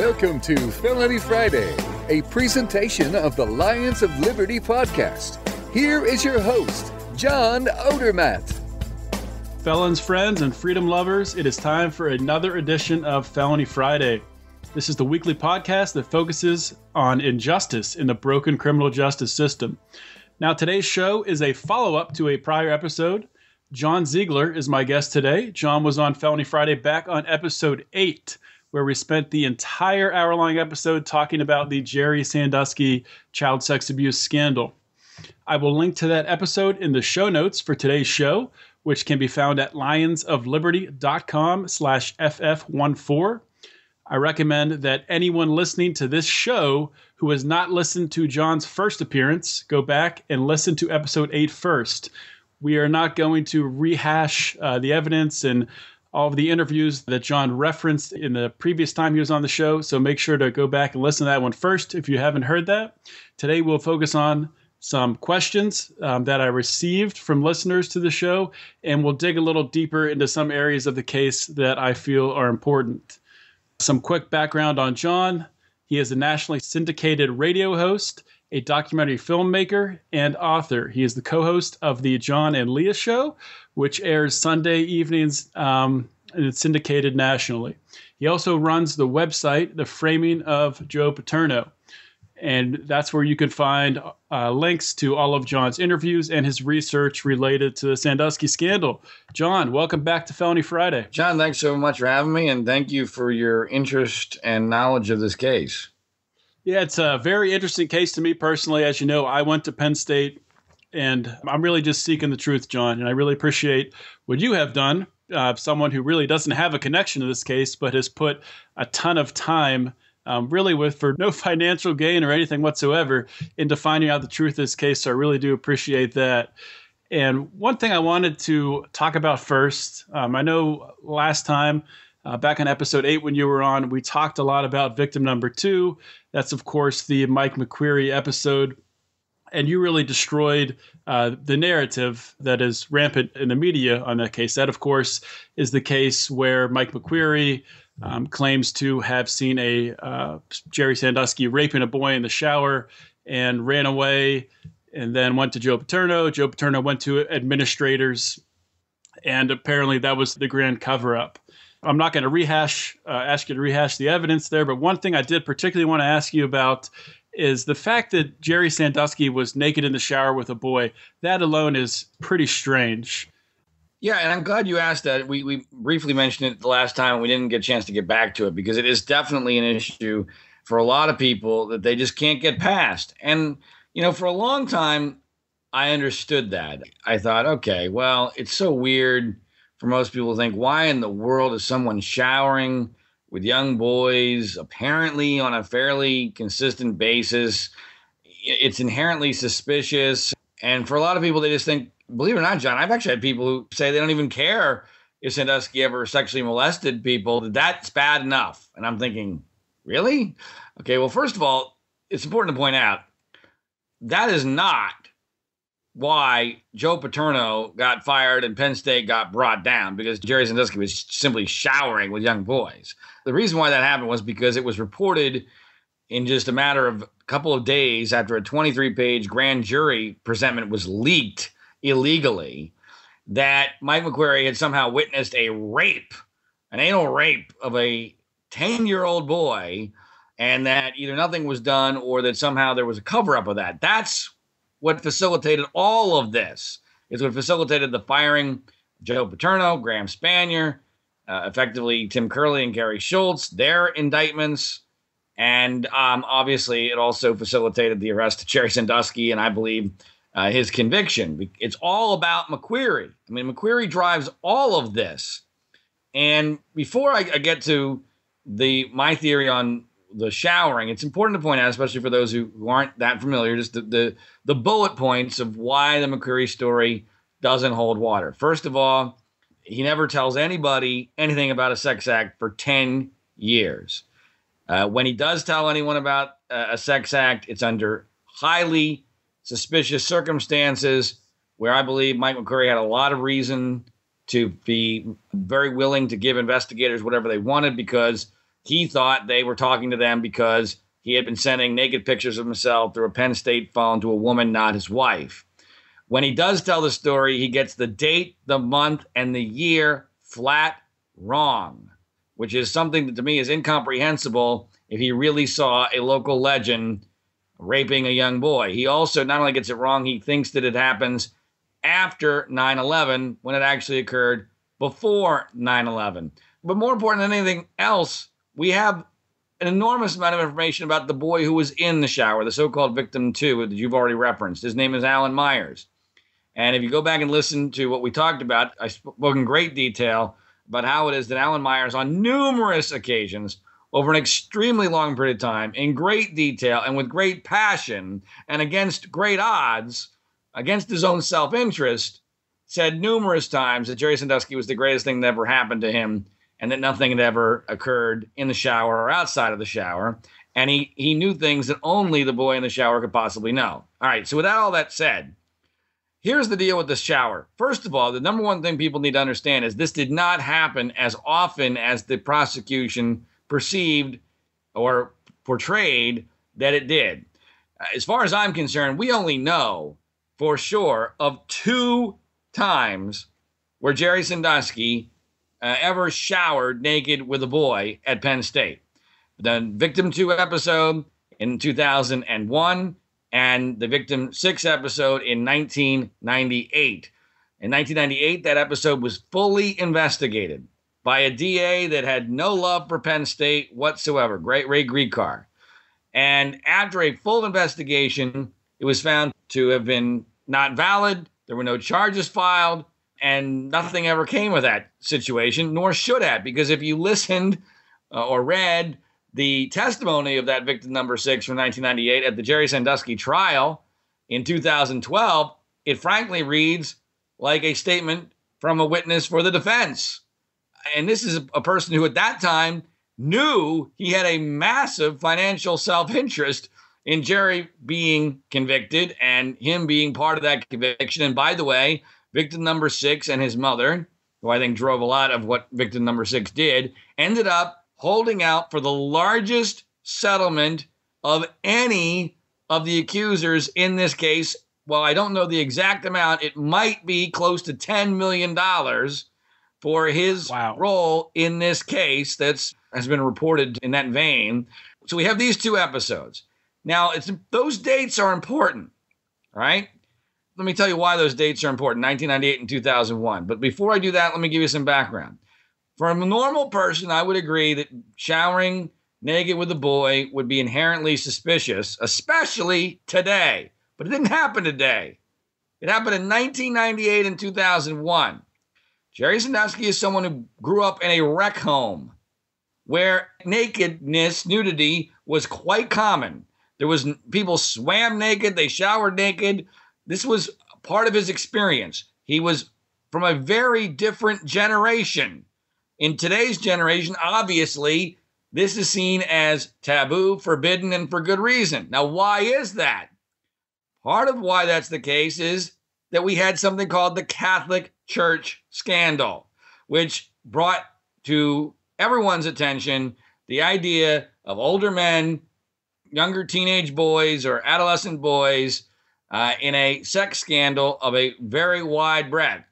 Welcome to Felony Friday, a presentation of the Lions of Liberty podcast. Here is your host, John Odermatt. Felons, friends, and freedom lovers, it is time for another edition of Felony Friday. This is the weekly podcast that focuses on injustice in the broken criminal justice system. Now, today's show is a follow-up to a prior episode. John Ziegler is my guest today. John was on Felony Friday back on episode 8, where we spent the entire hour-long episode talking about the Jerry Sandusky child sex abuse scandal. I will link to that episode in the show notes for today's show, which can be found at lionsofliberty.com/ff14. I recommend that anyone listening to this show who has not listened to John's first appearance go back and listen to episode 8 first. We are not going to rehash the evidence and all of the interviews that John referenced in the previous time he was on the show, so make sure to go back and listen to that one first if you haven't heard that. Today we'll focus on some questions that I received from listeners to the show, and we'll dig a little deeper into some areas of the case that I feel are important. Some quick background on John. He is a nationally syndicated radio host, a documentary filmmaker, and author. He is the co-host of the John and Leah Show, which airs Sunday evenings, and it's syndicated nationally. He also runs the website, The Framing of Joe Paterno, and that's where you can find links to all of John's interviews and his research related to the Sandusky scandal. John, welcome back to Felony Friday. John, thanks so much for having me, and thank you for your interest and knowledge of this case. Yeah, it's a very interesting case to me personally. As you know, I went to Penn State, and I'm really just seeking the truth, John, and I really appreciate what you have done. Someone who really doesn't have a connection to this case, but has put a ton of time for no financial gain or anything whatsoever into finding out the truth of this case. So I really do appreciate that. And one thing I wanted to talk about first, I know last time, back on episode 8 when you were on, we talked a lot about victim number 2. That's, of course, the Mike McQueary episode. And you really destroyed the narrative that is rampant in the media on that case. That, of course, is the case where Mike McQueary claims to have seen a Jerry Sandusky raping a boy in the shower and ran away and then went to Joe Paterno. Joe Paterno went to administrators, and apparently that was the grand cover-up. I'm not going to ask you to rehash the evidence there, but one thing I did particularly want to ask you about is the fact that Jerry Sandusky was naked in the shower with a boy. That alone is pretty strange. Yeah, and I'm glad you asked that. We briefly mentioned it the last time, and we didn't get a chance to get back to it because it is definitely an issue for a lot of people that they just can't get past. And, you know, for a long time, I understood that. I thought, okay, well, it's so weird for most people to think, why in the world is someone showering with young boys apparently on a fairly consistent basis? It's inherently suspicious. And for a lot of people, they just think, believe it or not, John, I've actually had people who say they don't even care if Sandusky ever sexually molested people. That's bad enough. And I'm thinking, really? Okay, well, first of all, it's important to point out that is not why Joe Paterno got fired and Penn State got brought down, because Jerry Sandusky was simply showering with young boys. The reason why that happened was because it was reported in just a matter of a couple of days after a 23-page grand jury presentment was leaked illegally that Mike McQueary had somehow witnessed a rape, an anal rape of a 10-year-old boy, and that either nothing was done or that somehow there was a cover-up of that. That's what facilitated all of this. It's what facilitated the firing of Joe Paterno, Graham Spanier, effectively Tim Curley and Gary Schultz, their indictments. And obviously, it also facilitated the arrest of Jerry Sandusky and I believe his conviction. It's all about McQueary. I mean, McQueary drives all of this. And before I get to my theory on the showering, it's important to point out, especially for those who aren't that familiar, just the bullet points of why the McQueary story doesn't hold water. First of all, he never tells anybody anything about a sex act for 10 years. When he does tell anyone about a sex act, it's under highly suspicious circumstances where I believe Mike McQueary had a lot of reason to be very willing to give investigators whatever they wanted because he thought they were talking to them because he had been sending naked pictures of himself through a Penn State phone to a woman, not his wife. When he does tell the story, he gets the date, the month, and the year flat wrong, which is something that to me is incomprehensible if he really saw a local legend raping a young boy. He also not only gets it wrong, he thinks that it happens after 9/11 when it actually occurred before 9/11. But more important than anything else, we have an enormous amount of information about the boy who was in the shower, the so-called victim 2 that you've already referenced. His name is Alan Myers. And if you go back and listen to what we talked about, I spoke in great detail about how it is that Alan Myers on numerous occasions over an extremely long period of time, in great detail and with great passion and against great odds, against his own self-interest, said numerous times that Jerry Sandusky was the greatest thing that ever happened to him and that nothing had ever occurred in the shower or outside of the shower. And he knew things that only the boy in the shower could possibly know. All right, so with all that said, here's the deal with the shower. First of all, the number one thing people need to understand is this did not happen as often as the prosecution perceived or portrayed that it did. As far as I'm concerned, we only know for sure of 2 times where Jerry Sandusky ever showered naked with a boy at Penn State. The Victim 2 episode in 2001 and the Victim 6 episode in 1998. In 1998, that episode was fully investigated by a DA that had no love for Penn State whatsoever, Ray Griecar. And after a full investigation, it was found to have been not valid. There were no charges filed, and nothing ever came of that situation, nor should have, because if you listened or read the testimony of that victim number 6 from 1998 at the Jerry Sandusky trial in 2012, it frankly reads like a statement from a witness for the defense. And this is a person who at that time knew he had a massive financial self-interest in Jerry being convicted and him being part of that conviction. And by the way, victim number 6 and his mother, who I think drove a lot of what victim number 6 did, ended up holding out for the largest settlement of any of the accusers in this case. Well, I don't know the exact amount. It might be close to $10 million for his role in this case that's has been reported in that vein. So we have these 2 episodes. Now, those dates are important, all right? Let me tell you why those dates are important, 1998 and 2001. But before I do that, let me give you some background. For a normal person, I would agree that showering naked with a boy would be inherently suspicious, especially today. But it didn't happen today. It happened in 1998 and 2001. Jerry Sandusky is someone who grew up in a rec home where nudity was quite common. There was people swam naked, they showered naked. This was part of his experience. He was from a very different generation. In today's generation, obviously, this is seen as taboo, forbidden, and for good reason. Now, why is that? Part of why that's the case is that we had something called the Catholic Church scandal, which brought to everyone's attention the idea of older men, younger teenage boys or adolescent boys in a sex scandal of a very wide breadth.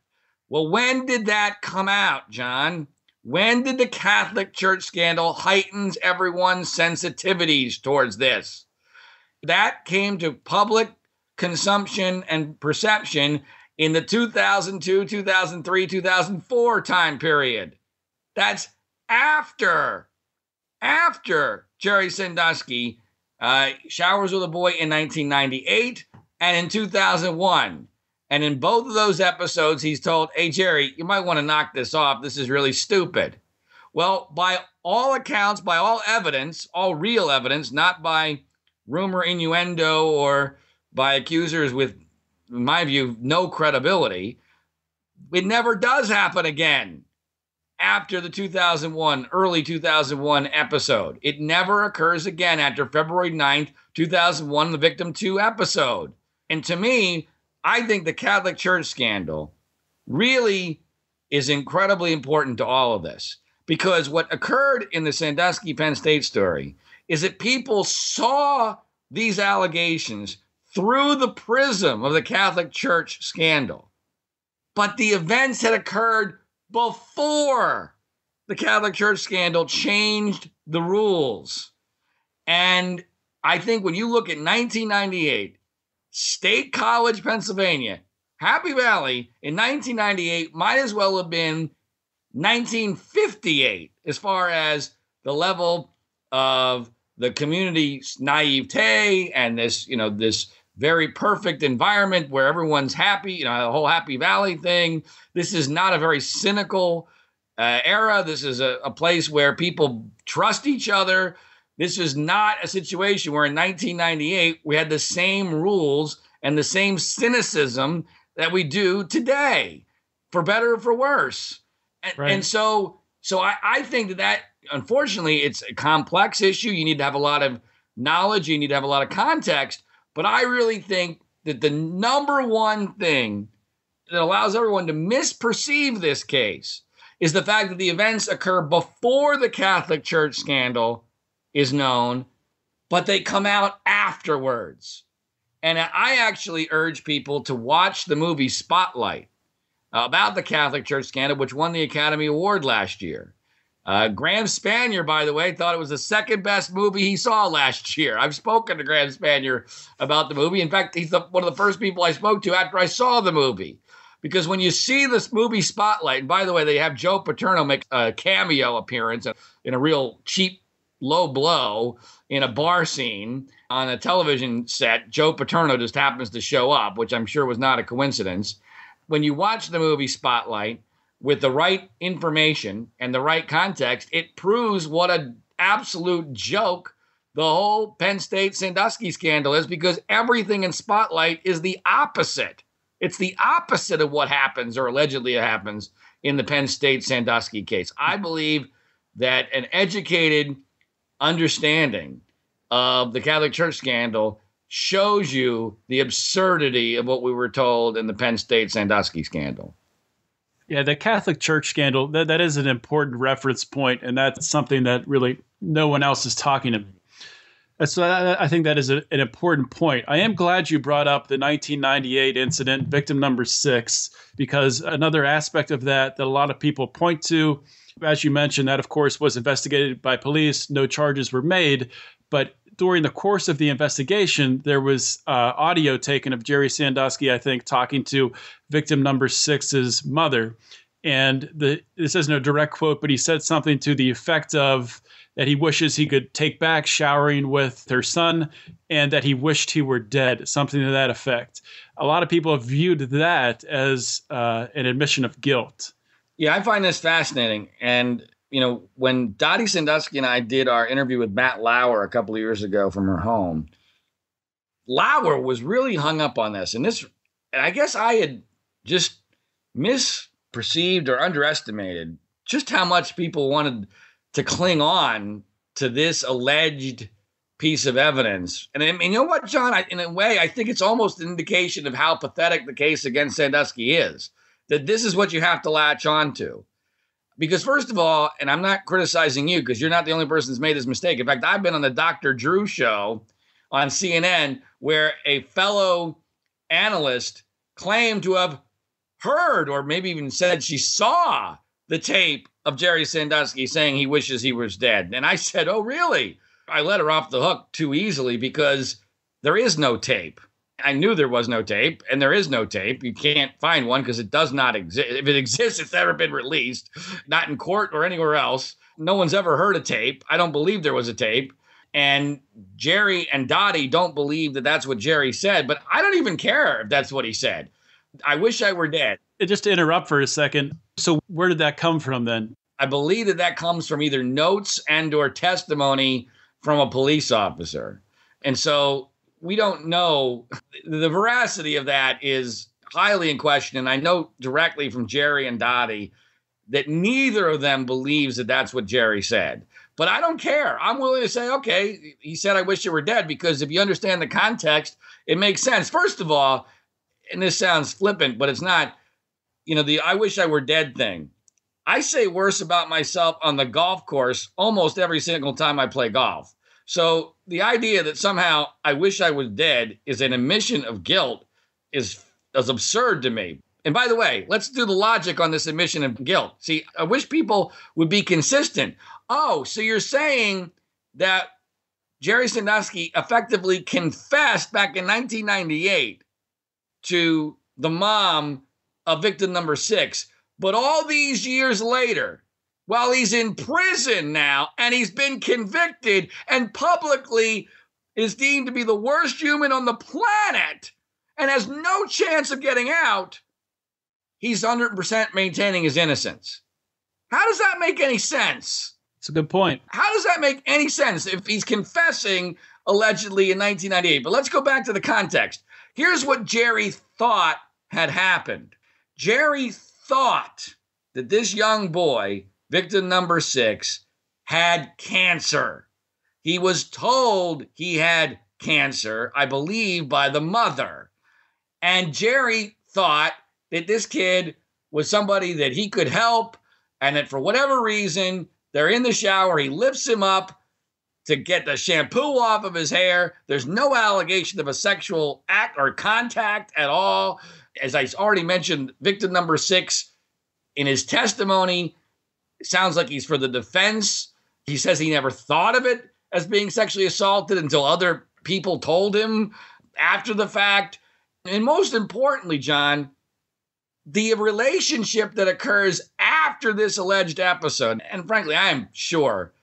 Well, when did that come out, John? When did the Catholic Church scandal heighten everyone's sensitivities towards this? That came to public consumption and perception in the 2002, 2003, 2004 time period. That's after Jerry Sandusky showers with a boy in 1998 and in 2001. And in both of those episodes, he's told, hey, Jerry, you might want to knock this off. This is really stupid. Well, by all accounts, by all evidence, all real evidence, not by rumor, innuendo, or by accusers with, in my view, no credibility, it never does happen again after the 2001, early 2001 episode. It never occurs again after February 9th, 2001, the Victim 2 episode. And to me, I think the Catholic Church scandal really is incredibly important to all of this Because what occurred in the Sandusky Penn State story is that people saw these allegations through the prism of the Catholic Church scandal. But the events had occurred before the Catholic Church scandal changed the rules. And I think when you look at 1998, State College, Pennsylvania, Happy Valley in 1998 might as well have been 1958 as far as the level of the community's naivete and this, this very perfect environment where everyone's happy, the whole Happy Valley thing. This is not a very cynical era. This is a place where people trust each other. This is not a situation where in 1998 we had the same rules and the same cynicism that we do today, for better or for worse. Right. And so I think that unfortunately it's a complex issue. You need to have a lot of knowledge. You need to have a lot of context. But I really think that the number one thing that allows everyone to misperceive this case is the fact that the events occur before the Catholic Church scandal is known, but they come out afterwards. And I actually urge people to watch the movie Spotlight about the Catholic Church scandal, which won the Academy Award last year. Graham Spanier, by the way, thought it was the second best movie he saw last year. I've spoken to Graham Spanier about the movie. In fact, he's one of the first people I spoke to after I saw the movie. Because when you see this movie Spotlight, and by the way, they have Joe Paterno make a cameo appearance in a real cheap, low blow in a bar scene on a television set. Joe Paterno just happens to show up, which I'm sure was not a coincidence. When you watch the movie Spotlight with the right information and the right context, it proves what an absolute joke the whole Penn State Sandusky scandal is, because everything in Spotlight is the opposite. It's the opposite of what happens or allegedly happens in the Penn State Sandusky case. I believe that an educated understanding of the Catholic Church scandal shows you the absurdity of what we were told in the Penn State Sandusky scandal. Yeah, the Catholic Church scandal, that is an important reference point, and that's something that really no one else is talking about. So I think that is an important point. I am glad you brought up the 1998 incident, victim number 6, because another aspect of that a lot of people point to, as you mentioned, that of course was investigated by police. No charges were made, but during the course of the investigation, there was audio taken of Jerry Sandusky, I think, talking to victim number 6's mother. And this isn't a direct quote, but he said something to the effect of that he wishes he could take back showering with her son and that he wished he were dead, something to that effect. A lot of people have viewed that as an admission of guilt. Yeah, I find this fascinating. And when Dottie Sandusky and I did our interview with Matt Lauer a couple of years ago from her home, Lauer was really hung up on this. And I guess I had just misperceived or underestimated just how much people wanted to cling on to this alleged piece of evidence. And I mean, you know what, John? In a way, I think it's almost an indication of how pathetic the case against Sandusky is, that this is what you have to latch on to. Because first of all, and I'm not criticizing you because you're not the only person that's made this mistake. In fact, I've been on the Dr. Drew show on CNN where a fellow analyst claimed to have heard or maybe even said she saw the tape of Jerry Sandusky saying he wishes he was dead. And I said, oh, really? I let her off the hook too easily because there is no tape. I knew there was no tape, and there is no tape. You can't find one because it does not exist. If it exists, it's never been released, not in court or anywhere else. No one's ever heard a tape. I don't believe there was a tape. And Jerry and Dottie don't believe that that's what Jerry said, but I don't even care if that's what he said. I wish I were dead. Just to interrupt for a second. So where did that come from then? I believe that comes from either notes and or testimony from a police officer. And so we don't know. The veracity of that is highly in question. And I know directly from Jerry and Dottie that neither of them believes that that's what Jerry said. But I don't care. I'm willing to say, okay, he said, I wish you were dead, because if you understand the context, it makes sense. First of all, and this sounds flippant, but it's not, the I wish I were dead thing. I say worse about myself on the golf course almost every single time I play golf. So the idea that somehow I wish I was dead is an admission of guilt is absurd to me. And by the way, let's do the logic on this admission of guilt. See, I wish people would be consistent. Oh, so you're saying that Jerry Sandusky effectively confessed back in 1998 to the mom of victim number 6. But all these years later, while he's in prison now and he's been convicted and publicly is deemed to be the worst human on the planet and has no chance of getting out, he's 100% maintaining his innocence. How does that make any sense? It's a good point. How does that make any sense if he's confessing allegedly in 1998? But let's go back to the context. Here's what Jerry thought had happened. Jerry thought that this young boy, victim number 6, had cancer. He was told he had cancer, I believe, by the mother. And Jerry thought that this kid was somebody that he could help, and that for whatever reason, they're in the shower, he lifts him up to get the shampoo off of his hair. There's no allegation of a sexual act or contact at all. As I already mentioned, victim number 6, in his testimony, it sounds like he's for the defense. He says he never thought of it as being sexually assaulted until other people told him after the fact. And most importantly, John, the relationship that occurs after this alleged episode, and frankly, I am sure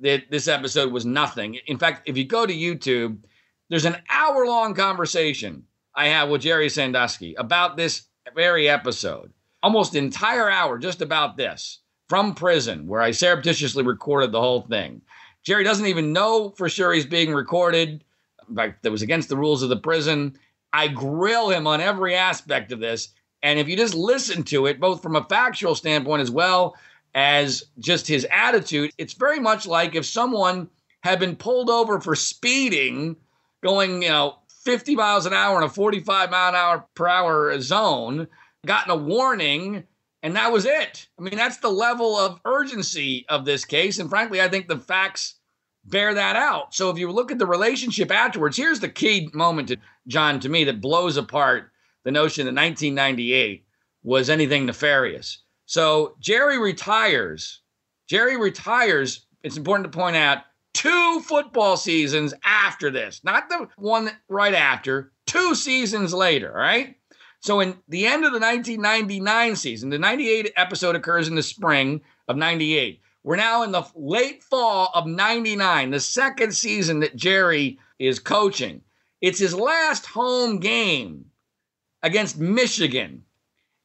that this episode was nothing. In fact, if you go to YouTube, there's an hour-long conversation I have with Jerry Sandusky about this very episode. Almost an entire hour just about this from prison, where I surreptitiously recorded the whole thing. Jerry doesn't even know for sure he's being recorded. In fact, that was against the rules of the prison. I grill him on every aspect of this. And if you just listen to it, both from a factual standpoint as well as just his attitude, it's very much like if someone had been pulled over for speeding, going, 50 miles an hour in a 45 mile an hour per hour zone, gotten a warning, and that was it. I mean, that's the level of urgency of this case. And frankly, I think the facts bear that out. So if you look at the relationship afterwards, here's the key moment, John, to me, that blows apart the notion that 1998 was anything nefarious. So Jerry retires. It's important to point out, 2 football seasons after this, not the one right after, 2 seasons later, all right? So in the end of the 1999 season, the 98 episode occurs in the spring of 98. We're now in the late fall of 99, the second season that Jerry is coaching. It's his last home game against Michigan.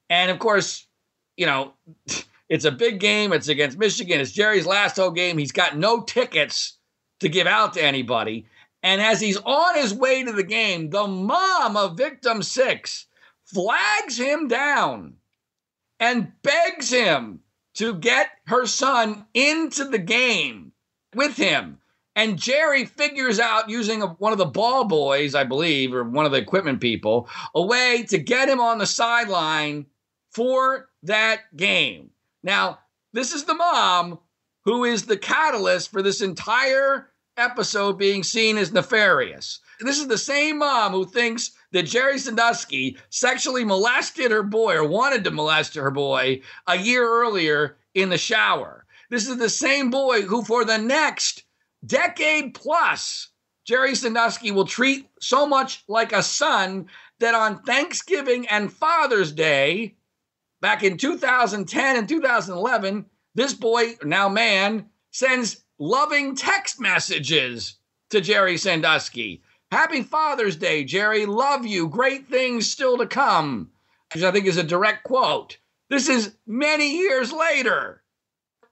And of course, it's a big game. It's against Michigan. It's Jerry's last home game. He's got no tickets to give out to anybody. And as he's on his way to the game, the mom of victim 6 flags him down and begs him to get her son into the game with him. And Jerry figures out, using one of the ball boys, I believe, or one of the equipment people, a way to get him on the sideline for that game. Now, this is the mom who is the catalyst for this entire episode being seen as nefarious. This is the same mom who thinks that Jerry Sandusky sexually molested her boy, or wanted to molest her boy, a year earlier in the shower. This is the same boy who, for the next decade plus, Jerry Sandusky will treat so much like a son that on Thanksgiving and Father's Day, back in 2010 and 2011, this boy, now man, sends loving text messages to Jerry Sandusky. Happy Father's Day, Jerry. Love you. Great things still to come. Which I think is a direct quote. This is many years later.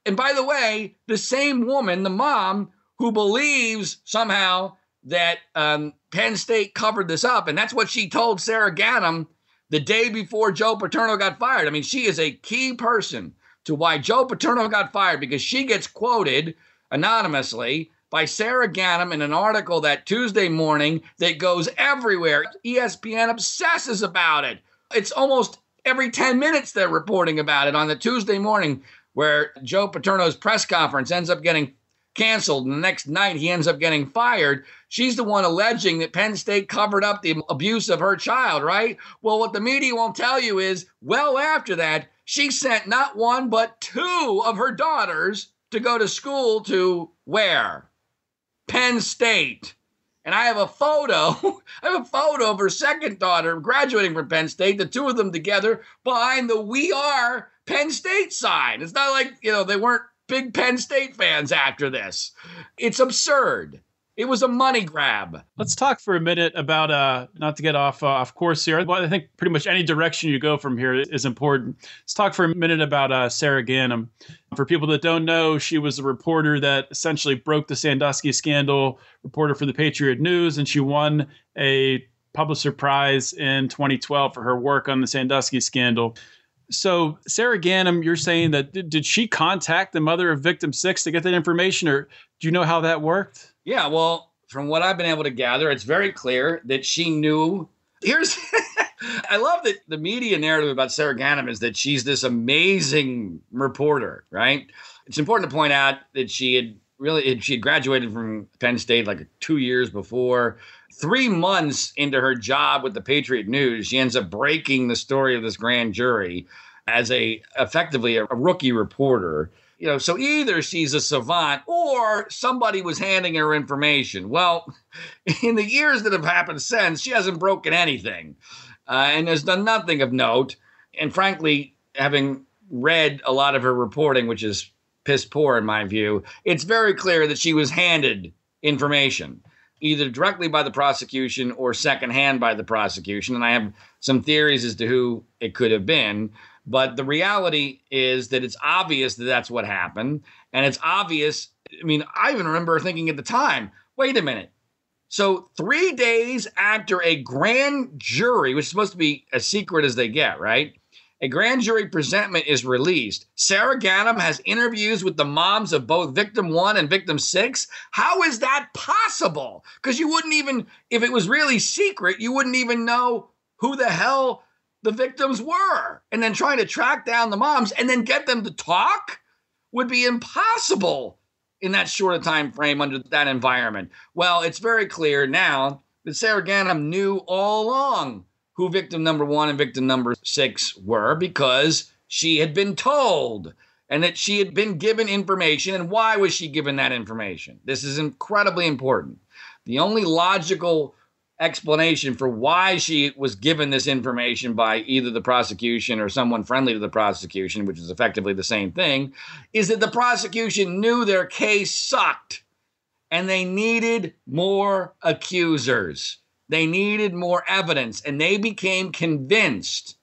And by the way, the same woman, the mom, who believes somehow that Penn State covered this up, and that's what she told Sarah Ganem the day before Joe Paterno got fired. I mean, she is a key person to why Joe Paterno got fired, because she gets quoted anonymously by Sarah Ganem in an article that Tuesday morning that goes everywhere. ESPN obsesses about it. It's almost every 10 minutes they're reporting about it on the Tuesday morning. where Joe Paterno's press conference ends up getting canceled, and the next night he ends up getting fired. She's the one alleging that Penn State covered up the abuse of her child, right? Well, what the media won't tell you is, well, after that, she sent not one, but two of her daughters to go to school to where? Penn State. And I have a photo. Of her second daughter graduating from Penn State, the two of them together behind the "We Are Penn State" sign. It's not like, they weren't big Penn State fans after this. It's absurd. It was a money grab. Let's talk for a minute about, not to get off course here, but I think pretty much any direction you go from here is important. Let's talk for a minute about Sarah Ganim. For people that don't know, she was a reporter that essentially broke the Sandusky scandal, reporter for the Patriot News, and she won a Pulitzer Prize in 2012 for her work on the Sandusky scandal. So Sarah Ganim, you're saying that did she contact the mother of victim 6 to get that information, or do you know how that worked? Yeah, well, from what I've been able to gather, it's very clear that she knew. I love that the media narrative about Sarah Ganim is that she's this amazing reporter, right? It's important to point out that she had graduated from Penn State like 2 years before. 3 months into her job with the Patriot News, she ends up breaking the story of this grand jury as effectively a rookie reporter. So either she's a savant or somebody was handing her information. Well, in the years that have happened since, she hasn't broken anything and has done nothing of note. And frankly, having read a lot of her reporting, which is piss poor in my view, it's very clear that she was handed information, either directly by the prosecution or secondhand by the prosecution. And I have some theories as to who it could have been. But the reality is that it's obvious that that's what happened. And it's obvious. I even remember thinking at the time, wait a minute. So 3 days after a grand jury, which is supposed to be as secret as they get, right? A grand jury presentment is released. Sarah Ganim has interviews with the moms of both victim 1 and victim 6. How is that possible? Because you wouldn't even, if it was really secret, you wouldn't even know who the hell the victims were. And then trying to track down the moms and then get them to talk would be impossible in that short a time frame under that environment. Well, it's very clear now that Sarah Ganim knew all along who victim number 1 and victim number 6 were, because she had been told and that she had been given information. And why was she given that information? This is incredibly important. The only logical explanation for why she was given this information by either the prosecution or someone friendly to the prosecution, which is effectively the same thing, is that the prosecution knew their case sucked and they needed more accusers. They needed more evidence, and they became convinced.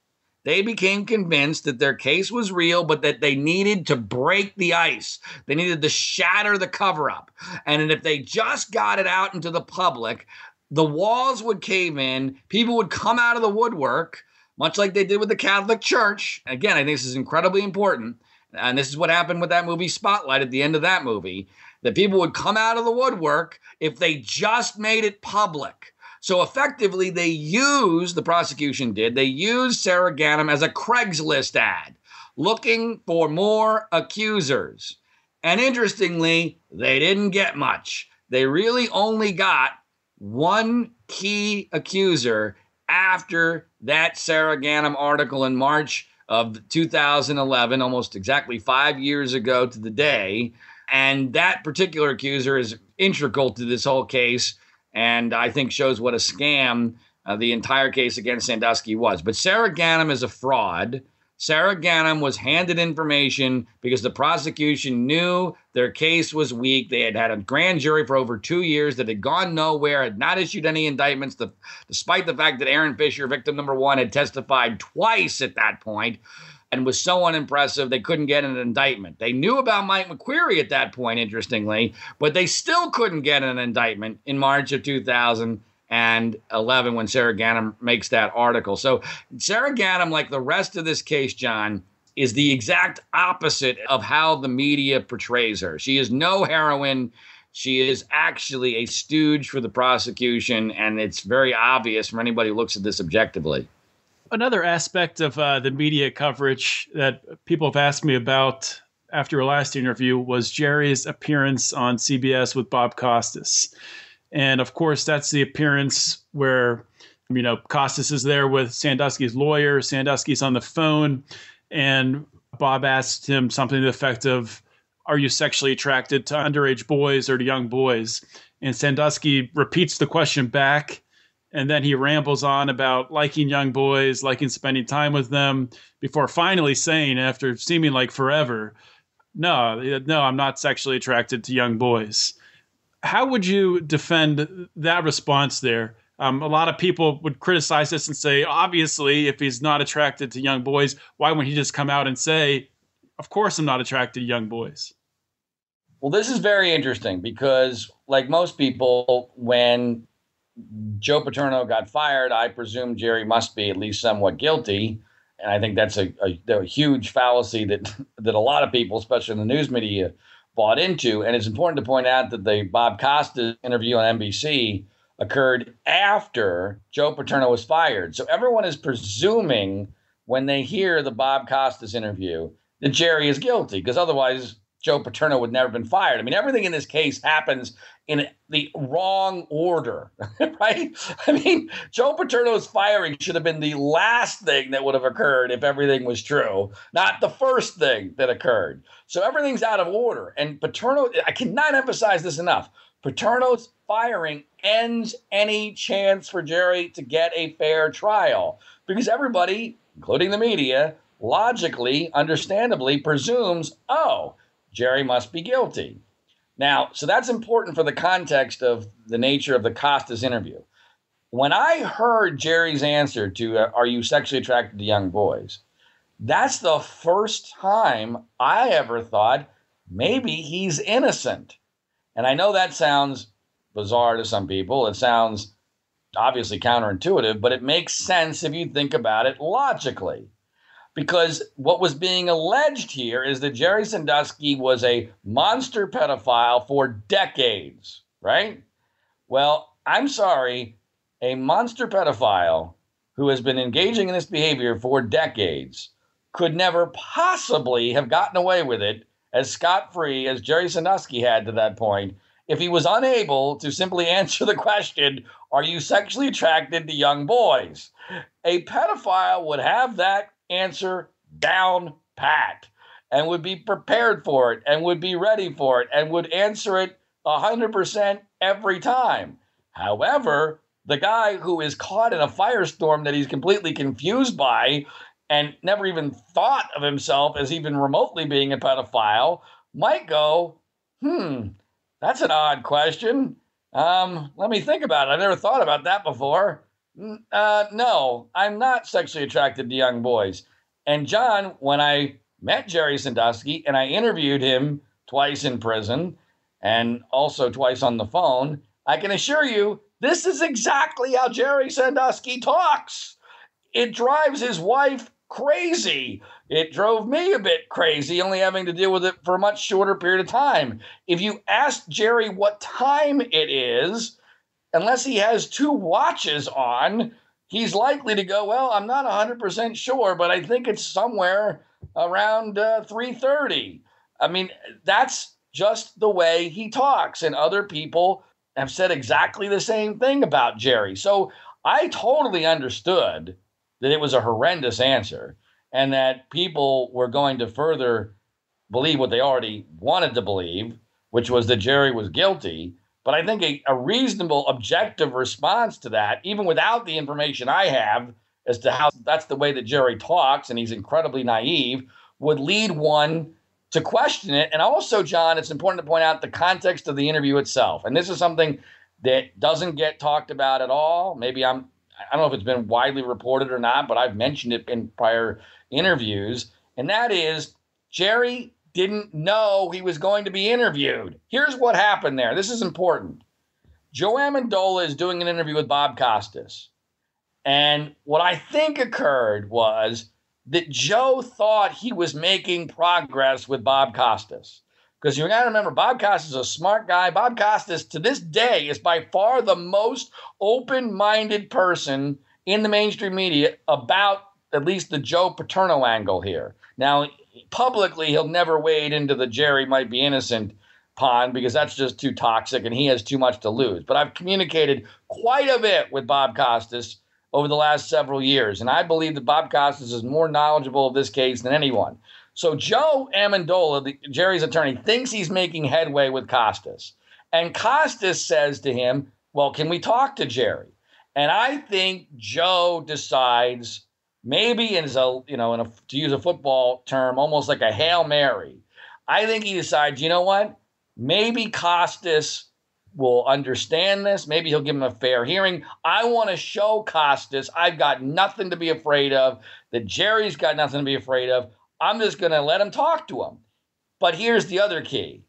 That their case was real, but that they needed to break the ice. They needed to shatter the cover-up. And if they just got it out into the public, the walls would cave in, people would come out of the woodwork, much like they did with the Catholic Church. Again, I think this is incredibly important. And this is what happened with that movie Spotlight at the end of that movie, that people would come out of the woodwork if they just made it public. So effectively, the prosecution did use Sarah Ganim as a Craigslist ad, looking for more accusers. And interestingly, they didn't get much. They really only got one key accuser after that Sarah Ganim article in March of 2011, almost exactly 5 years ago to the day. And that particular accuser is integral to this whole case, and I think shows what a scam the entire case against Sandusky was. But Sarah Ganim is a fraud. Sarah Ganim was handed information because the prosecution knew their case was weak. They had had a grand jury for over 2 years that had gone nowhere, had not issued any indictments, despite the fact that Aaron Fisher, victim number 1, had testified twice at that point and was so unimpressive they couldn't get an indictment. They knew about Mike McQueary at that point, interestingly, but they still couldn't get an indictment in March of 2011 when Sarah Ganim makes that article. So Sarah Ganim, like the rest of this case, John, is the exact opposite of how the media portrays her. She is no heroine. She is actually a stooge for the prosecution, and it's very obvious from anybody who looks at this objectively. Another aspect of the media coverage that people have asked me about after your last interview was Jerry's appearance on CBS with Bob Costas. And of course, that's the appearance where, Costas is there with Sandusky's lawyer. Sandusky's on the phone, and Bob asked him something to the effect of, are you sexually attracted to underage boys or to young boys? And Sandusky repeats the question back, and then he rambles on about liking young boys, liking spending time with them, before finally saying, after seeming like forever, no, I'm not sexually attracted to young boys. How would you defend that response there? A lot of people would criticize this and say, obviously, if he's not attracted to young boys, why wouldn't he just come out and say, of course I'm not attracted to young boys? Well, this is very interesting because, like most people, when Joe Paterno got fired, I presume Jerry must be at least somewhat guilty. And I think that's a huge fallacy that a lot of people, especially in the news media, bought into. And it's important to point out that the Bob Costas interview on NBC occurred after Joe Paterno was fired. So everyone is presuming when they hear the Bob Costas interview that Jerry is guilty, because otherwise Joe Paterno would never have been fired. I mean, everything in this case happens in the wrong order, right? I mean, Joe Paterno's firing should have been the last thing that would have occurred if everything was true, not the first thing that occurred. So everything's out of order. And Paterno, I cannot emphasize this enough, Paterno's firing ends any chance for Jerry to get a fair trial, because everybody, including the media, logically, understandably presumes, oh, Jerry must be guilty. Now, so that's important for the context of the nature of the Costas interview. When I heard Jerry's answer to, are you sexually attracted to young boys? That's the first time I ever thought maybe he's innocent. And I know that sounds bizarre to some people. It sounds obviously counterintuitive, but it makes sense if you think about it logically. Because what was being alleged here is that Jerry Sandusky was a monster pedophile for decades, right? Well, I'm sorry, a monster pedophile who has been engaging in this behavior for decades could never possibly have gotten away with it as scot-free as Jerry Sandusky had to that point if he was unable to simply answer the question, are you sexually attracted to young boys? A pedophile would have that answer down pat and would be prepared for it and would be ready for it and would answer it 100% every time. However, the guy who is caught in a firestorm that he's completely confused by and never even thought of himself as even remotely being a pedophile might go, that's an odd question. Let me think about it. I've never thought about that before. No, I'm not sexually attracted to young boys. And John, when I met Jerry Sandusky and I interviewed him twice in prison and also twice on the phone, I can assure you this is exactly how Jerry Sandusky talks. It drives his wife crazy. It drove me a bit crazy, only having to deal with it for a much shorter period of time. If you ask Jerry what time it is, unless he has two watches on, he's likely to go, well, I'm not 100% sure, but I think it's somewhere around 3:30. I mean, that's just the way he talks. And other people have said exactly the same thing about Jerry. So I totally understood that it was a horrendous answer and that people were going to further believe what they already wanted to believe, which was that Jerry was guilty. But I think a reasonable, objective response to that, even without the information I have as to how that's the way that Jerry talks, and he's incredibly naive, would lead one to question it. And also, John, it's important to point out the context of the interview itself. And this is something that doesn't get talked about at all. Maybe I don't know if it's been widely reported or not, but I've mentioned it in prior interviews. And that is, Jerry didn't know he was going to be interviewed. Here's what happened there. This is important. Joe Amendola is doing an interview with Bob Costas. And what I think occurred was that Joe thought he was making progress with Bob Costas. Because you got to remember, Bob Costas is a smart guy. Bob Costas, to this day, is by far the most open-minded person in the mainstream media about at least the Joe Paterno angle here. Now, publicly, he'll never wade into the Jerry might be innocent pond because that's just too toxic and he has too much to lose. But I've communicated quite a bit with Bob Costas over the last several years, and I believe that Bob Costas is more knowledgeable of this case than anyone. So Joe Amendola, Jerry's attorney, thinks he's making headway with Costas. And Costas says to him, well, can we talk to Jerry? And I think Joe decides, maybe to use a football term, almost like a Hail Mary. I think he decides, you know what? Maybe Costas will understand this. Maybe he'll give him a fair hearing. I want to show Costas I've got nothing to be afraid of, that Jerry's got nothing to be afraid of. I'm just going to let him talk to him. But here's the other key.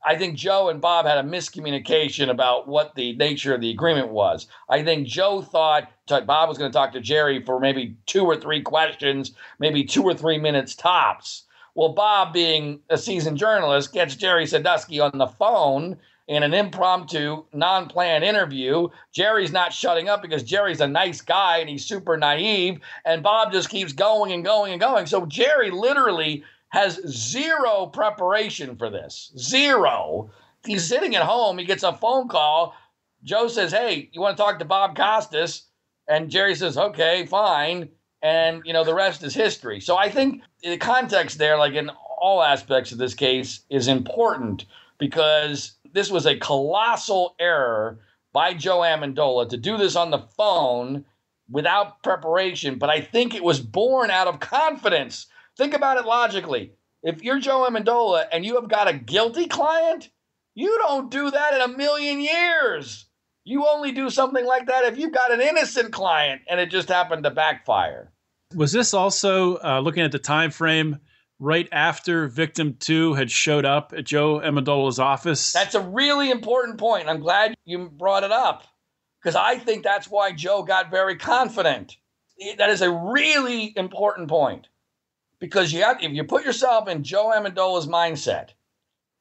I think Joe and Bob had a miscommunication about what the nature of the agreement was. I think Joe thought Bob was going to talk to Jerry for maybe 2 or 3 questions, maybe 2 or 3 minutes tops. Well, Bob, being a seasoned journalist, gets Jerry Sandusky on the phone in an impromptu, non-planned interview. Jerry's not shutting up because Jerry's a nice guy and he's super naive, and Bob just keeps going and going and going. So Jerry literally has zero preparation for this. Zero. He's sitting at home. He gets a phone call. Joe says, hey, you want to talk to Bob Costas? And Jerry says, okay, fine. And, the rest is history. So I think the context there, like in all aspects of this case, is important because this was a colossal error by Joe Amendola to do this on the phone without preparation. But I think it was born out of confidence. Think about it logically. If you're Joe Amendola and you have got a guilty client, you don't do that in a million years. You only do something like that if you've got an innocent client and it just happened to backfire. Was this also, looking at the time frame, right after victim 2 had showed up at Joe Amendola's office? That's a really important point. I'm glad you brought it up because I think that's why Joe got very confident. That is a really important point. Because if you put yourself in Joe Amendola's mindset,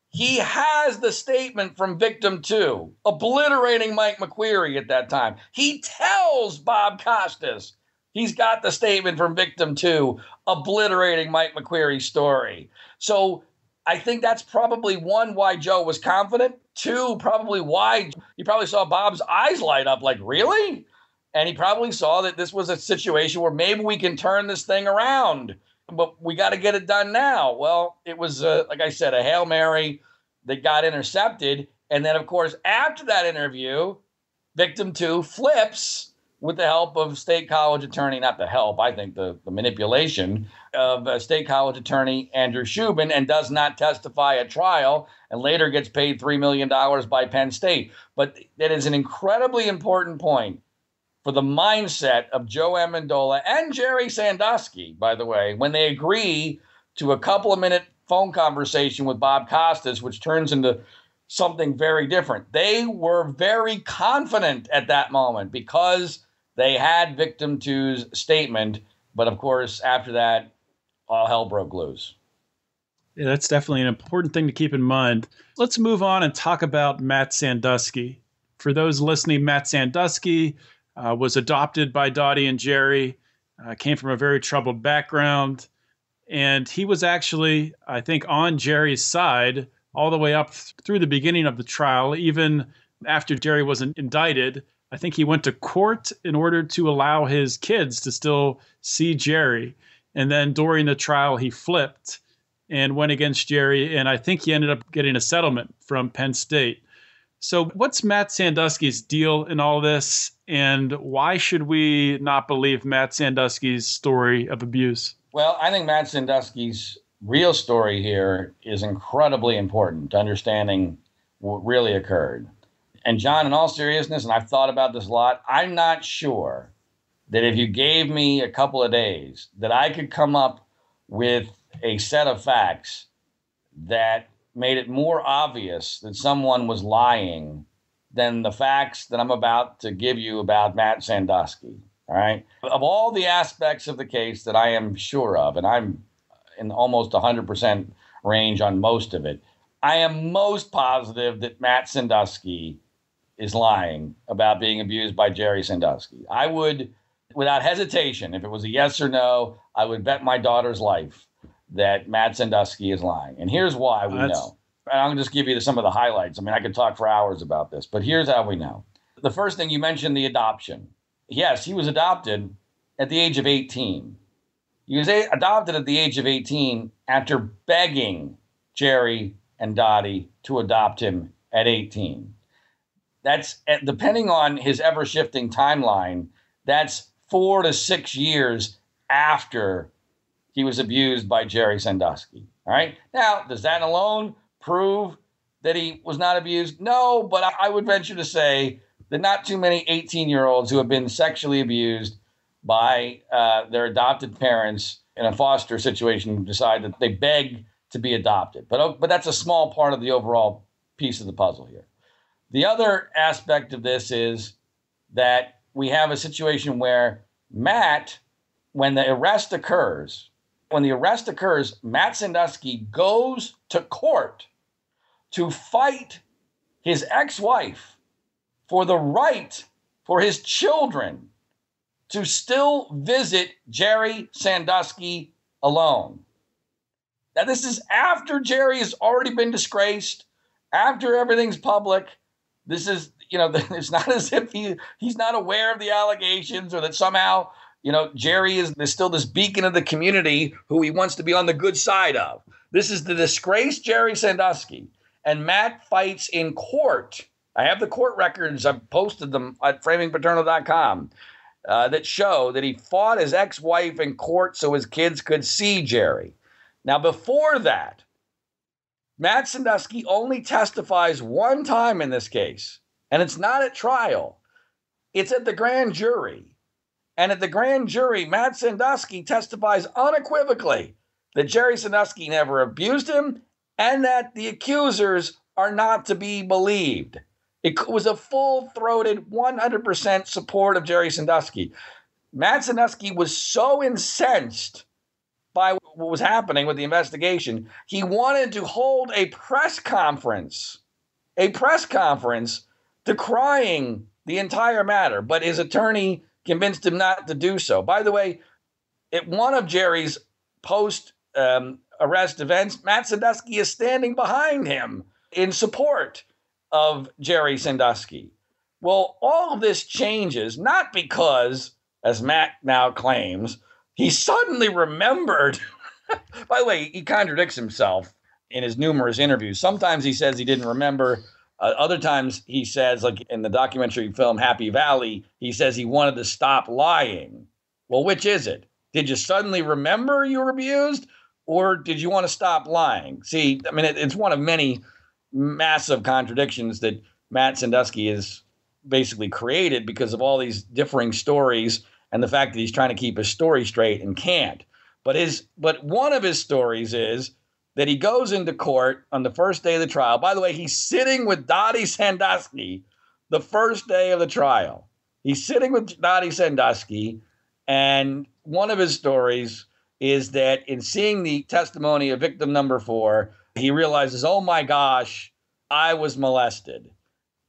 he has the statement from victim 2, obliterating Mike McQueary at that time. He tells Bob Costas he's got the statement from victim 2, obliterating Mike McQueary's story. So I think that's probably one, why Joe was confident. 2, probably why he probably saw Bob's eyes light up like, really? And he probably saw that this was a situation where maybe we can turn this thing around. But we got to get it done now. Well, it was, like I said, a Hail Mary that got intercepted. And then, of course, after that interview, victim 2 flips with the help of state college attorney, not the help, I think the manipulation of state college attorney Andrew Shubin, and does not testify at trial and later gets paid $3 million by Penn State. But that is an incredibly important point for the mindset of Joe Amendola and Jerry Sandusky, by the way, when they agree to a couple of minute phone conversation with Bob Costas, which turns into something very different. They were very confident at that moment because they had victim 2's statement. But of course, after that, all hell broke loose. Yeah, that's definitely an important thing to keep in mind. Let's move on and talk about Matt Sandusky. For those listening, Matt Sandusky was adopted by Dottie and Jerry, came from a very troubled background, and he was actually, I think, on Jerry's side all the way up through the beginning of the trial. Even after Jerry wasn't indicted, I think he went to court in order to allow his kids to still see Jerry. And then during the trial, he flipped and went against Jerry, and I think he ended up getting a settlement from Penn State. So what's Matt Sandusky's deal in all this, and why should we not believe Matt Sandusky's story of abuse? Well, I think Matt Sandusky's real story here is incredibly important to understanding what really occurred. And John, in all seriousness, and I've thought about this a lot, I'm not sure that if you gave me a couple of days that I could come up with a set of facts that made it more obvious that someone was lying than the facts that I'm about to give you about Matt Sandusky. All right. Of all the aspects of the case that I am sure of, and I'm in almost 100% range on most of it, I am most positive that Matt Sandusky is lying about being abused by Jerry Sandusky. I would, without hesitation, if it was a yes or no, I would bet my daughter's life that Matt Sandusky is lying. And here's why we know. And I'm going to just give you some of the highlights. I mean, I could talk for hours about this, but here's how we know. The first thing you mentioned, the adoption. Yes, he was adopted at the age of 18. He was adopted at the age of 18 after begging Jerry and Dottie to adopt him at 18. That's, depending on his ever-shifting timeline, that's 4 to 6 years after he was abused by Jerry Sandusky. All right. Now, does that alone prove that he was not abused? No, but I would venture to say that not too many 18-year-olds who have been sexually abused by their adopted parents in a foster situation decide that they beg to be adopted. But that's a small part of the overall piece of the puzzle here. The other aspect of this is that we have a situation where Matt, when the arrest occurs, Matt Sandusky goes to court to fight his ex-wife for the right for his children to still visit Jerry Sandusky alone. Now, this is after Jerry has already been disgraced, after everything's public. This is, it's not as if he's not aware of the allegations or that somehow, Jerry is still this beacon of the community who he wants to be on the good side of. This is the disgraced Jerry Sandusky. And Matt fights in court. I have the court records. I've posted them at framingpaternal.com that show that he fought his ex-wife in court so his kids could see Jerry. Now, before that, Matt Sandusky only testifies one time in this case, and it's not at trial. It's at the grand jury. And at the grand jury, Matt Sandusky testifies unequivocally that Jerry Sandusky never abused him and that the accusers are not to be believed. It was a full-throated 100% support of Jerry Sandusky. Matt Sandusky was so incensed by what was happening with the investigation, he wanted to hold a press conference decrying the entire matter, but his attorney convinced him not to do so. By the way, at one of Jerry's post-arrest events, Matt Sandusky is standing behind him in support of Jerry Sandusky. Well, all of this changes not because, as Matt now claims, he suddenly remembered. By the way, he contradicts himself in his numerous interviews. Sometimes he says he didn't remember. Other times he says, like in the documentary film Happy Valley, he says he wanted to stop lying. Well, which is it? Did you suddenly remember you were abused, or did you want to stop lying? See, I mean, it's one of many massive contradictions that Matt Sandusky has basically created because of all these differing stories and the fact that he's trying to keep his story straight and can't. But one of his stories is that he goes into court on the first day of the trial. By the way, he's sitting with Dottie Sandusky the first day of the trial. He's sitting with Dottie Sandusky, and one of his stories is that in seeing the testimony of victim number 4, he realizes, oh my gosh, I was molested.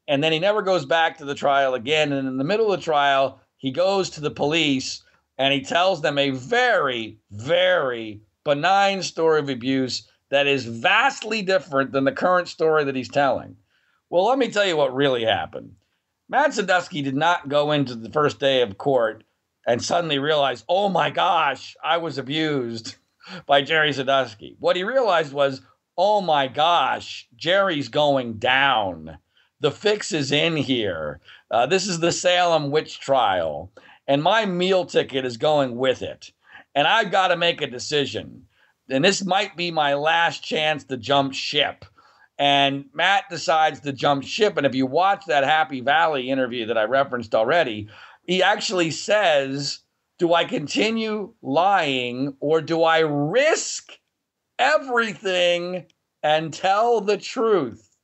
And then he never goes back to the trial again. And in the middle of the trial, he goes to the police and he tells them a very, very benign story of abuse that is vastly different than the current story that he's telling. Well, let me tell you what really happened. Matt Sandusky did not go into the first day of court and suddenly realize, oh my gosh, I was abused by Jerry Sandusky. What he realized was, oh my gosh, Jerry's going down. The fix is in here. This is the Salem witch trial, and my meal ticket is going with it. And I've got to make a decision. And this might be my last chance to jump ship. And Matt decides to jump ship. And if you watch that Happy Valley interview that I referenced already, he actually says, do I continue lying or do I risk everything and tell the truth?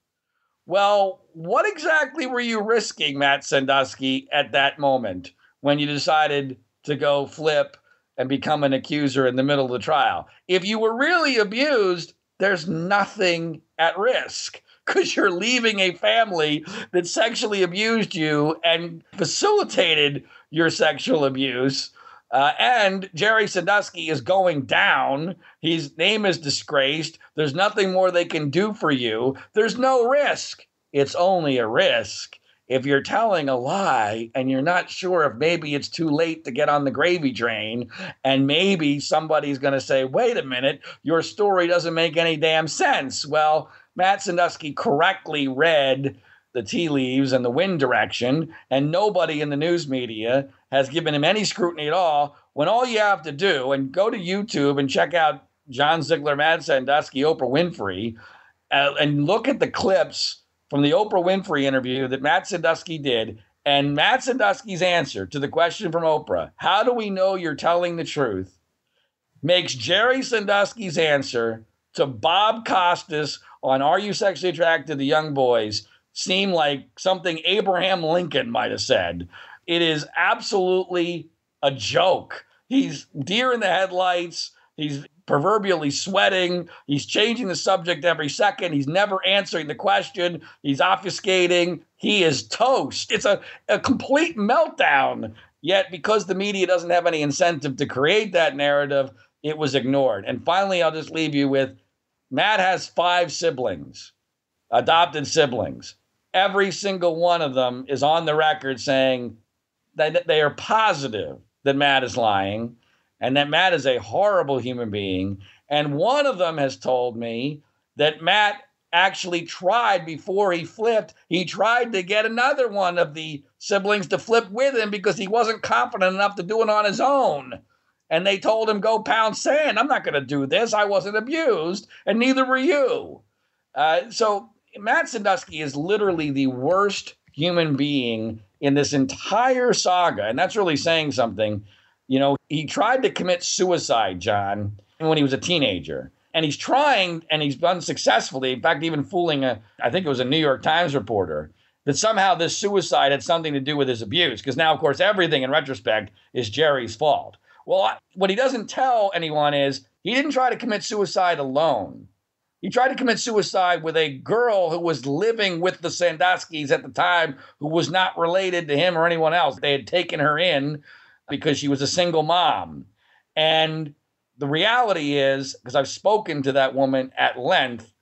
Well, what exactly were you risking, Matt Sandusky, at that moment when you decided to go flip and become an accuser in the middle of the trial? If you were really abused, there's nothing at risk because you're leaving a family that sexually abused you and facilitated your sexual abuse. And Jerry Sandusky is going down. His name is disgraced. There's nothing more they can do for you. There's no risk. It's only a risk if you're telling a lie and you're not sure if maybe it's too late to get on the gravy train, and maybe somebody's going to say, wait a minute, your story doesn't make any damn sense. Well, Matt Sandusky correctly read the tea leaves and the wind direction, and nobody in the news media has given him any scrutiny at all, when all you have to do, and go to YouTube and check out John Ziegler, Matt Sandusky, Oprah Winfrey, and look at the clips from the Oprah Winfrey interview that Matt Sandusky did, and Matt Sandusky's answer to the question from Oprah, how do we know you're telling the truth, makes Jerry Sandusky's answer to Bob Costas on Are You Sexually Attracted to Young Boys seem like something Abraham Lincoln might have said. It is absolutely a joke. He's deer in the headlights. He's proverbially sweating. He's changing the subject every second. He's never answering the question. He's obfuscating. He is toast. It's a complete meltdown. Yet, because the media doesn't have any incentive to create that narrative, it was ignored. And finally, I'll just leave you with, Matt has 5 siblings, adopted siblings. Every single one of them is on the record saying that they are positive that Matt is lying and that Matt is a horrible human being. And one of them has told me that Matt actually tried, before he flipped, he tried to get another one of the siblings to flip with him because he wasn't confident enough to do it on his own. And they told him, go pound sand. I'm not going to do this. I wasn't abused, and neither were you. So Matt Sandusky is literally the worst human being in this entire saga. And that's really saying something. You know, he tried to commit suicide, John, when he was a teenager. And he's trying, and he's done successfully, in fact, even fooling I think it was a New York Times reporter, that somehow this suicide had something to do with his abuse. Because now, of course, everything in retrospect is Jerry's fault. Well, what he doesn't tell anyone is he didn't try to commit suicide alone. He tried to commit suicide with a girl who was living with the Sanduskys at the time, who was not related to him or anyone else. They had taken her in because she was a single mom. And the reality is, because I've spoken to that woman at length,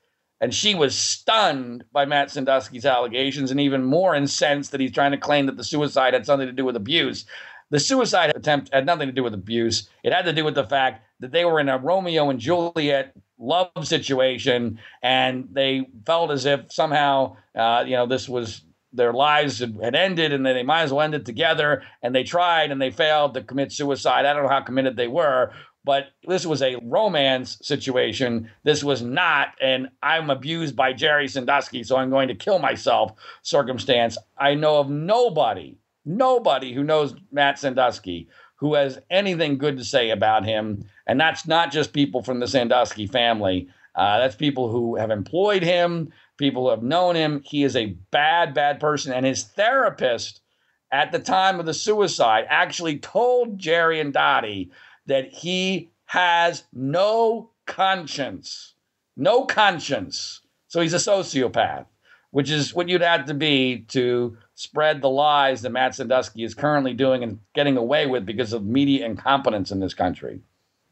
and she was stunned by Matt Sandusky's allegations and even more incensed that he's trying to claim that the suicide had something to do with abuse. The suicide attempt had nothing to do with abuse. It had to do with the fact that they were in a Romeo and Juliet love situation, and they felt as if somehow, this was their lives had ended, and they might as well end it together. And they tried, and they failed to commit suicide. I don't know how committed they were, but this was a romance situation. This was not an I'm abused by Jerry Sandusky, so I'm going to kill myself circumstance. I know of nobody who knows Matt Sandusky who has anything good to say about him. And that's not just people from the Sandusky family. That's people who have employed him, people who have known him. He is a bad, bad person. And his therapist at the time of the suicide actually told Jerry and Dottie that he has no conscience. No conscience. So he's a sociopath, which is what you'd have to be to spread the lies that Matt Sandusky is currently doing and getting away with because of media incompetence in this country.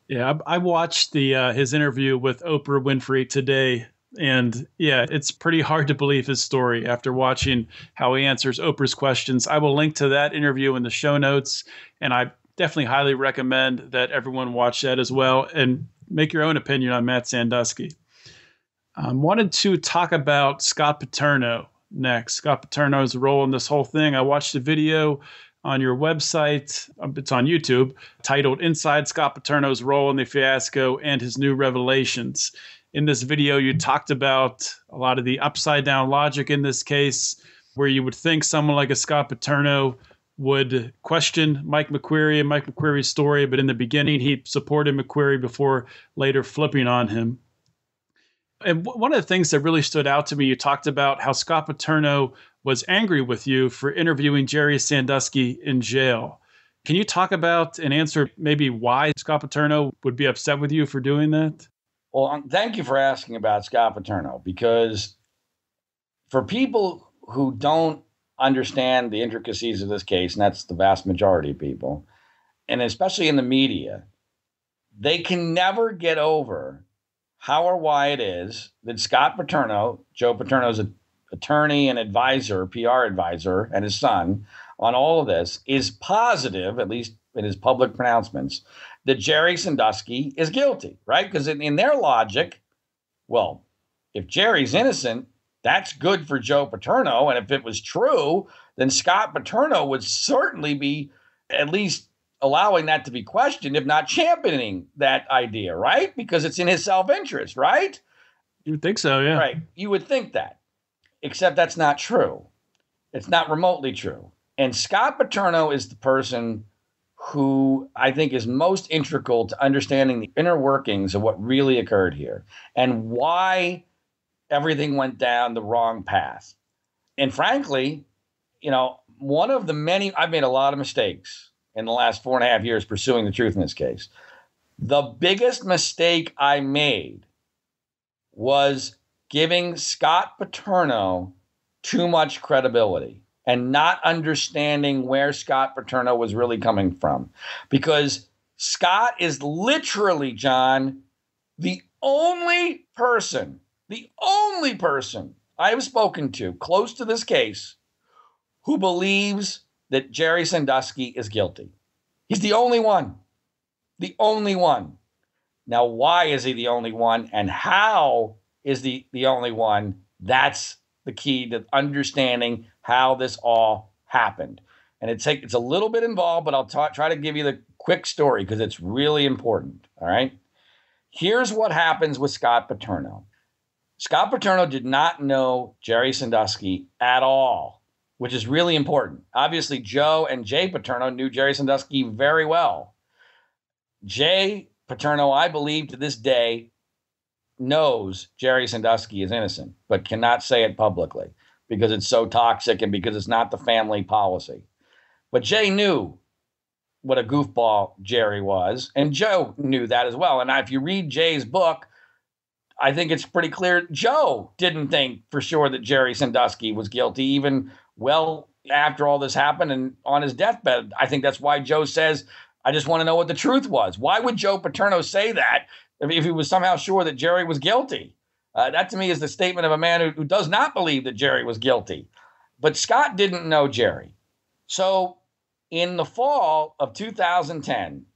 Yeah, I watched his interview with Oprah Winfrey today, and yeah, it's pretty hard to believe his story after watching how he answers Oprah's questions. I will link to that interview in the show notes, and I definitely highly recommend that everyone watch that as well and make your own opinion on Matt Sandusky. Wanted to talk about Scott Paterno next. Scott Paterno's role in this whole thing. I watched a video on your website, it's on YouTube, titled Inside Scott Paterno's Role in the Fiasco and His New Revelations. In this video, you talked about a lot of the upside down logic in this case, where you would think someone like a Scott Paterno would question Mike McQueary and Mike McQueary's story, but in the beginning, he supported McQueary before later flipping on him. And one of the things that really stood out to me, you talked about how Scott Paterno was angry with you for interviewing Jerry Sandusky in jail. Can you talk about and answer maybe why Scott Paterno would be upset with you for doing that? Well, thank you for asking about Scott Paterno, because for people who don't understand the intricacies of this case, and that's the vast majority of people, and especially in the media, they can never get over how or why it is that Scott Paterno, Joe Paterno's attorney and advisor, PR advisor, and his son on all of this is positive, at least in his public pronouncements, that Jerry Sandusky is guilty, right? Because in their logic, well, if Jerry's innocent, that's good for Joe Paterno. And if it was true, then Scott Paterno would certainly be at least allowing that to be questioned, if not championing that idea, right? Because it's in his self-interest, right? You would think so, yeah. Right. You would think that, except that's not true. It's not remotely true. And Scott Paterno is the person who I think is most integral to understanding the inner workings of what really occurred here and why everything went down the wrong path. And frankly, one of the many, I've made a lot of mistakes in the last 4.5 years pursuing the truth in this case. The biggest mistake I made was giving Scott Paterno too much credibility and not understanding where Scott Paterno was really coming from. Because Scott is literally, John, the only person I have spoken to close to this case who believes that Jerry Sandusky is guilty. He's the only one. The only one. Now, why is he the only one and how is the only one? That's the key to understanding how this all happened. And it's a little bit involved, but I'll try to give you the quick story because it's really important. All right. Here's what happens with Scott Paterno. Scott Paterno did not know Jerry Sandusky at all, which is really important. Obviously, Joe and Jay Paterno knew Jerry Sandusky very well. Jay Paterno, I believe to this day, knows Jerry Sandusky is innocent, but cannot say it publicly because it's so toxic and because it's not the family policy. But Jay knew what a goofball Jerry was, and Joe knew that as well. And if you read Jay's book, I think it's pretty clear Joe didn't think for sure that Jerry Sandusky was guilty, even well after all this happened and on his deathbed. I think that's why Joe says, I just want to know what the truth was. Why would Joe Paterno say that if he was somehow sure that Jerry was guilty? That to me is the statement of a man who does not believe that Jerry was guilty. But Scott didn't know Jerry. So in the fall of 2010,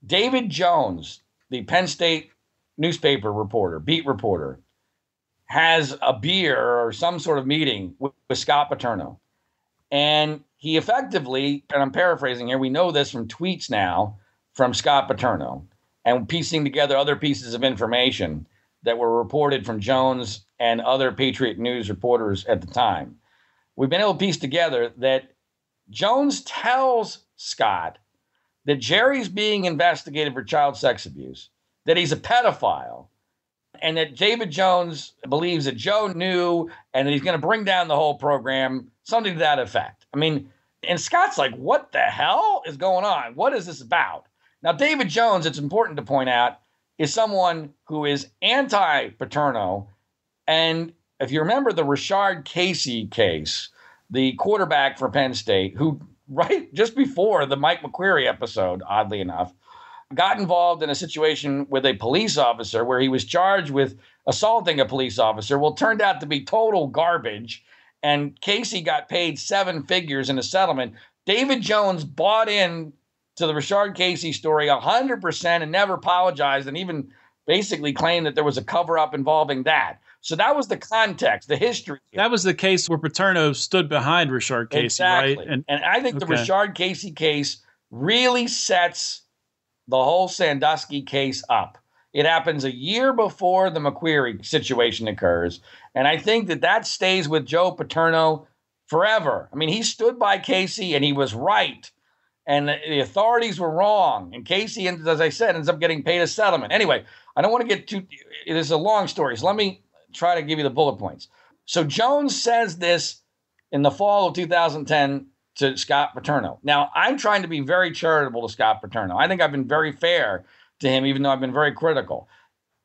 David Jones, the Penn State newspaper reporter, beat reporter, has a beer or some sort of meeting with Scott Paterno. And he effectively, and I'm paraphrasing here, we know this from tweets now from Scott Paterno and piecing together other pieces of information that were reported from Jones and other Patriot News reporters at the time. We've been able to piece together that Jones tells Scott that Jerry's being investigated for child sex abuse, that he's a pedophile, and that David Jones believes that Joe knew and that he's going to bring down the whole program, something to that effect. I mean, and Scott's like, what the hell is going on? What is this about? Now, David Jones, it's important to point out, is someone who is anti-Paterno. And if you remember the Rashard Casey case, the quarterback for Penn State, who right just before the Mike McQueary episode, oddly enough, got involved in a situation with a police officer where he was charged with assaulting a police officer. Well, it turned out to be total garbage. And Casey got paid 7 figures in a settlement. David Jones bought in to the Rashard Casey story 100% and never apologized and even basically claimed that there was a cover-up involving that. So that was the context, the history. That was the case where Paterno stood behind Rashard Casey, exactly. Right? And I think the Rashard Casey case really sets the whole Sandusky case up. It happens a year before the McQueary situation occurs. And I think that stays with Joe Paterno forever. I mean, he stood by Casey and he was right. And the authorities were wrong. And Casey, as I said, ends up getting paid a settlement. Anyway, I don't want to get too, it is a long story. So let me try to give you the bullet points. So Jones says this in the fall of 2010 to Scott Paterno. Now, I'm trying to be very charitable to Scott Paterno. I think I've been very fair to him, even though I've been very critical.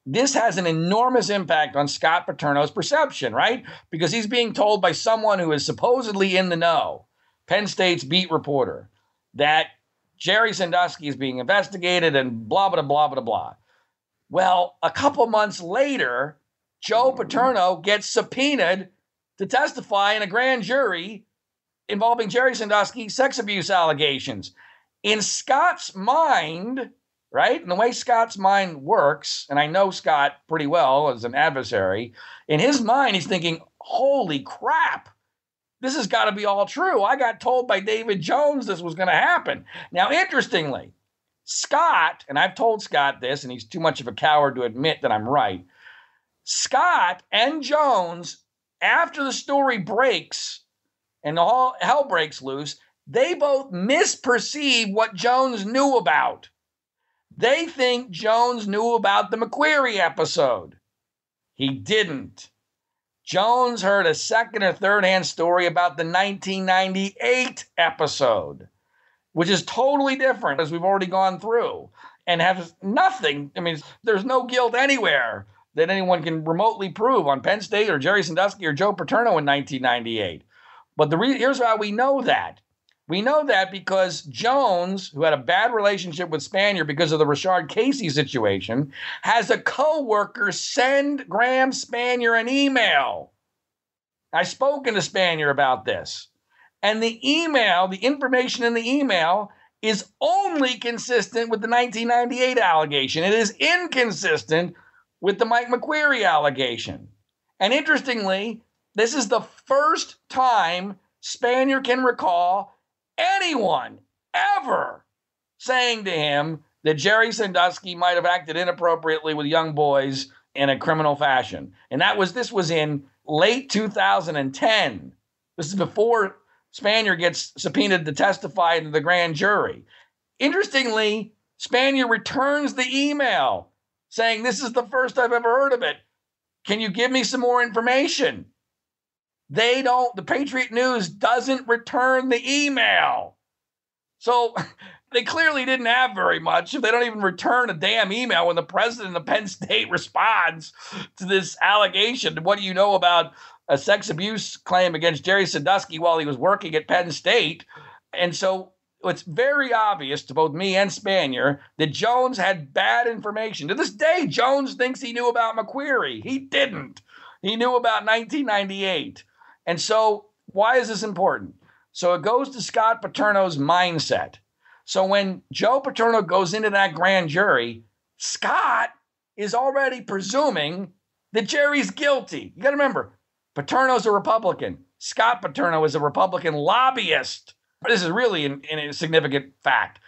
This has an enormous impact on Scott Paterno's perception, right? Because he's being told by someone who is supposedly in the know, Penn State's beat reporter, that Jerry Sandusky is being investigated and blah, blah, blah, blah, blah. Well, a couple months later, Joe Paterno gets subpoenaed to testify in a grand jury involving Jerry Sandusky sex abuse allegations. In Scott's mind, right, and the way Scott's mind works, and I know Scott pretty well as an adversary, in his mind, he's thinking, holy crap, this has got to be all true. I got told by David Jones this was going to happen. Now, interestingly, Scott, and I've told Scott this, and he's too much of a coward to admit that I'm right, Scott and Jones, after the story breaks and all hell breaks loose, they both misperceive what Jones knew about. They think Jones knew about the McQueary episode. He didn't. Jones heard a second or third-hand story about the 1998 episode, which is totally different, as we've already gone through, and has nothing. I mean, there's no guilt anywhere that anyone can remotely prove on Penn State or Jerry Sandusky or Joe Paterno in 1998. But here's how we know that. We know that because Jones, who had a bad relationship with Spanier because of the Rashard Casey situation, has a coworker send Graham Spanier an email. I've spoken to Spanier about this. And the email, the information in the email, is only consistent with the 1998 allegation. It is inconsistent with the Mike McQueary allegation. And interestingly, this is the first time Spanier can recall anyone ever saying to him that Jerry Sandusky might have acted inappropriately with young boys in a criminal fashion. And this was in late 2010. This is before Spanier gets subpoenaed to testify in the grand jury. Interestingly, Spanier returns the email saying, this is the first I've ever heard of it. Can you give me some more information? The Patriot News doesn't return the email. So they clearly didn't have very much. If they don't even return a damn email when the president of Penn State responds to this allegation, what do you know about a sex abuse claim against Jerry Sandusky while he was working at Penn State? And so it's very obvious to both me and Spanier that Jones had bad information. To this day, Jones thinks he knew about McQueary. He didn't. He knew about 1998. And so why is this important? So it goes to Scott Paterno's mindset. So when Joe Paterno goes into that grand jury, Scott is already presuming that Jerry's guilty. You got to remember, Paterno's a Republican. Scott Paterno is a Republican lobbyist. This is really a significant fact.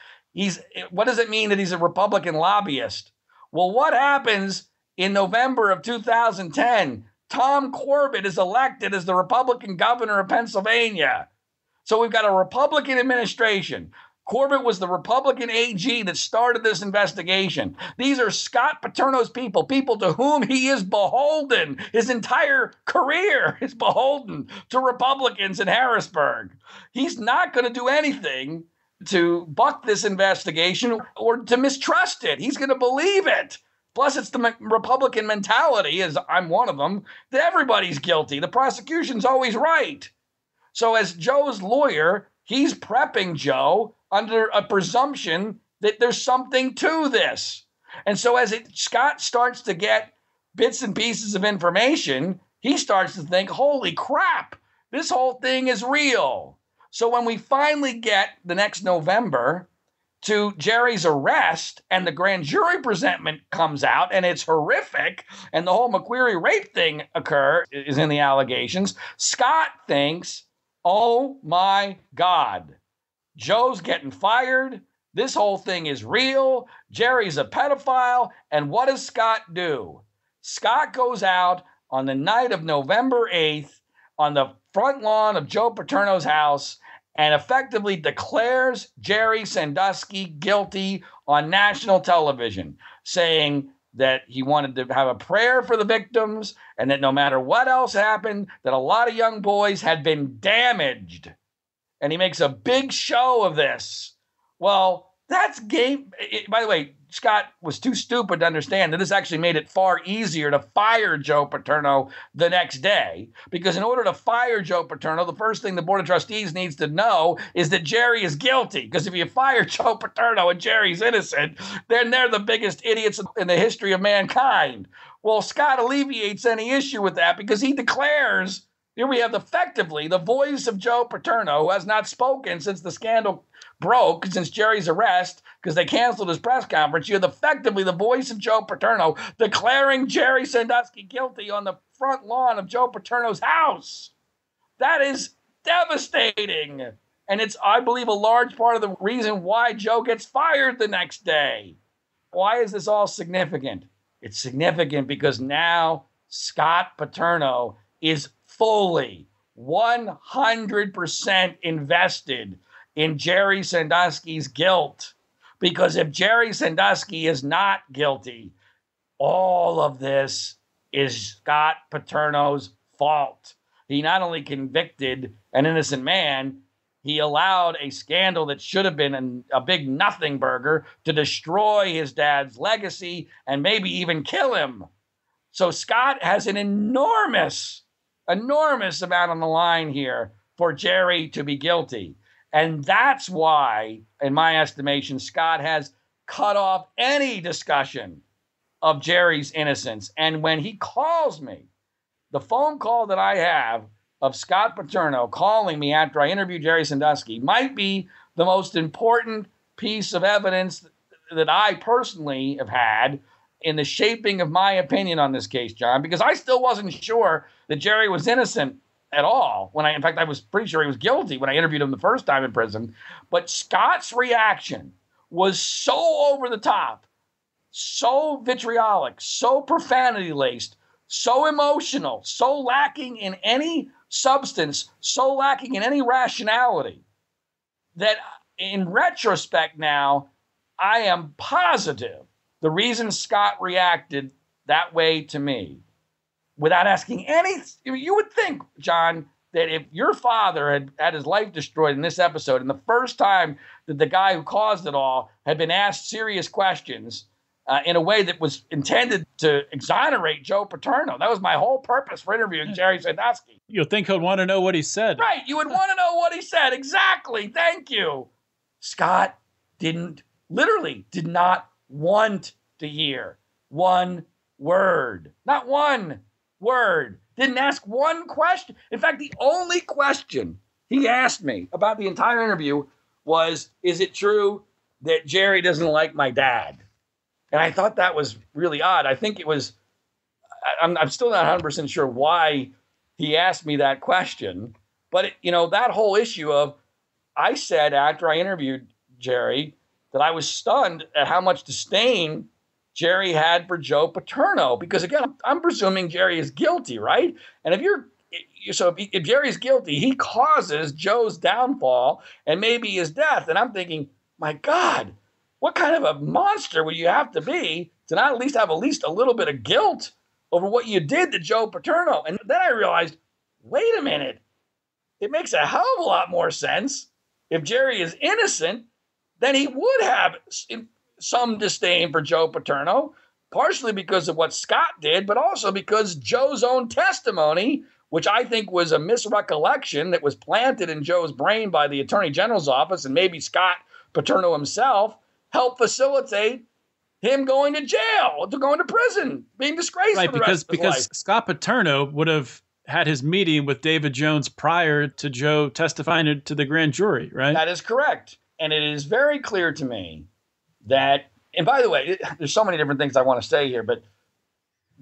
What does it mean that he's a Republican lobbyist? Well, what happens in November of 2010? Tom Corbett is elected as the Republican governor of Pennsylvania. So we've got a Republican administration. Corbett was the Republican AG that started this investigation. These are Scott Paterno's people to whom he is beholden. His entire career is beholden to Republicans in Harrisburg. He's not going to do anything to buck this investigation or to mistrust it. He's going to believe it. Plus, it's the Republican mentality, as I'm one of them, that everybody's guilty. The prosecution's always right. So as Joe's lawyer, he's prepping Joe under a presumption that there's something to this. And so as Scott starts to get bits and pieces of information, he starts to think, holy crap, this whole thing is real. So when we finally get the next November to Jerry's arrest and the grand jury presentment comes out and it's horrific and the whole McQueary rape thing is in the allegations, Scott thinks, oh my God, Joe's getting fired. This whole thing is real. Jerry's a pedophile. And what does Scott do? Scott goes out on the night of November 8th on the front lawn of Joe Paterno's house and effectively declares Jerry Sandusky guilty on national television, saying that he wanted to have a prayer for the victims and that no matter what else happened, that a lot of young boys had been damaged. And he makes a big show of this. Well, That's game. By the way, Scott was too stupid to understand that this actually made it far easier to fire Joe Paterno the next day. Because in order to fire Joe Paterno, the first thing the Board of Trustees needs to know is that Jerry is guilty. Because if you fire Joe Paterno and Jerry's innocent, then they're the biggest idiots in the history of mankind. Well, Scott alleviates any issue with that because he declares, here we have effectively the voice of Joe Paterno, who has not spoken since the scandal broke, since Jerry's arrest, because they canceled his press conference. You have effectively the voice of Joe Paterno declaring Jerry Sandusky guilty on the front lawn of Joe Paterno's house. That is devastating. And it's, I believe, a large part of the reason why Joe gets fired the next day. Why is this all significant? It's significant because now Scott Paterno is fully 100% invested in Jerry Sandusky's guilt. Because if Jerry Sandusky is not guilty, all of this is Scott Paterno's fault. He not only convicted an innocent man, he allowed a scandal that should have been a big nothing burger to destroy his dad's legacy and maybe even kill him. So Scott has an enormous amount on the line here for Jerry to be guilty. And that's why, in my estimation, Scott has cut off any discussion of Jerry's innocence. And when he calls me, the phone call that I have of Scott Paterno calling me after I interviewed Jerry Sandusky might be the most important piece of evidence that I personally have had in the shaping of my opinion on this case, John, because I still wasn't sure that Jerry was innocent at all. In fact, I was pretty sure he was guilty when I interviewed him the first time in prison. But Scott's reaction was so over the top, so vitriolic, so profanity-laced, so emotional, so lacking in any substance, so lacking in any rationality, that in retrospect now, I am positive the reason Scott reacted that way to me, without asking you would think, John, that if your father had had his life destroyed in this episode, and the first time that the guy who caused it all had been asked serious questions in a way that was intended to exonerate Joe Paterno, that was my whole purpose for interviewing Jerry Sandusky. You'll think he'd want to know what he said. Right, you would want to know what he said. Exactly, thank you. Scott did not want to hear one word. Not one word. Didn't ask one question. In fact, the only question he asked me about the entire interview was, is it true that Jerry doesn't like my dad? And I thought that was really odd. I think it was, I'm still not 100% sure why he asked me that question. But, that whole issue of, I said after I interviewed Jerry that I was stunned at how much disdain Jerry had for Joe Paterno, because again, I'm presuming Jerry is guilty, right? And if Jerry's guilty, he causes Joe's downfall and maybe his death. And I'm thinking, my God, what kind of a monster would you have to be to not at least have a little bit of guilt over what you did to Joe Paterno? And then I realized, wait a minute, it makes a hell of a lot more sense if Jerry is innocent, then he would have some disdain for Joe Paterno, partially because of what Scott did, but also because Joe's own testimony, which I think was a misrecollection that was planted in Joe's brain by the Attorney General's office and maybe Scott Paterno himself, helped facilitate him going to jail, going to prison, being disgraced for the rest of his life. Because Scott Paterno would have had his meeting with David Jones prior to Joe testifying to the grand jury, right? That is correct. And it is very clear to me that, and by the way, there's so many different things I want to say here, but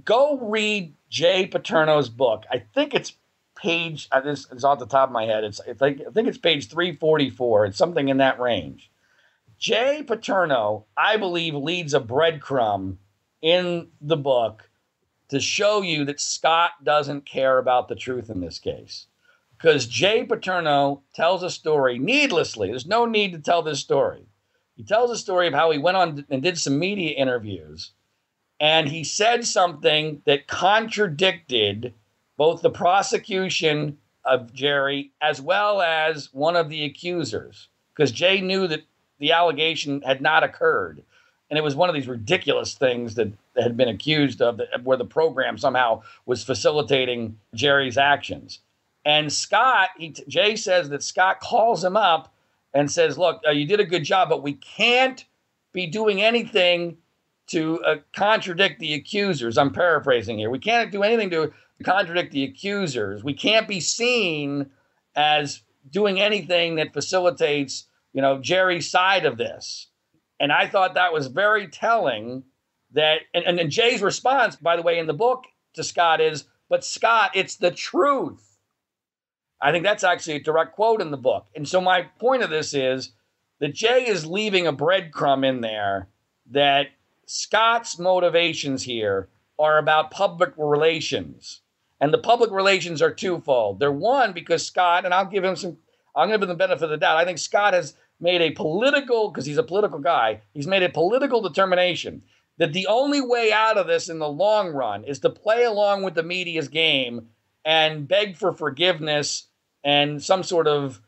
go read Jay Paterno's book. I think it's page, this is off the top of my head. I think it's page 344. It's something in that range. Jay Paterno, I believe, leads a breadcrumb in the book to show you that Scott doesn't care about the truth in this case. Because Jay Paterno tells a story needlessly. There's no need to tell this story. He tells a story of how he went on and did some media interviews, and he said something that contradicted both the prosecution of Jerry as well as one of the accusers. Because Jay knew that the allegation had not occurred. And it was one of these ridiculous things that had been accused of, where the program somehow was facilitating Jerry's actions. And Jay says that Scott calls him up and says, look, you did a good job, but we can't be doing anything to contradict the accusers. I'm paraphrasing here. We can't do anything to contradict the accusers. We can't be seen as doing anything that facilitates, Jerry's side of this. And I thought that was very telling that, and Jay's response, by the way, in the book to Scott is, but Scott, it's the truth. I think that's actually a direct quote in the book. And so my point of this is that Jay is leaving a breadcrumb in there that Scott's motivations here are about public relations. And the public relations are twofold. They're one, because Scott, and I'll give him the benefit of the doubt. I think Scott has made a political, because he's a political guy, he's made a political determination that the only way out of this in the long run is to play along with the media's game and beg for forgiveness and some sort of,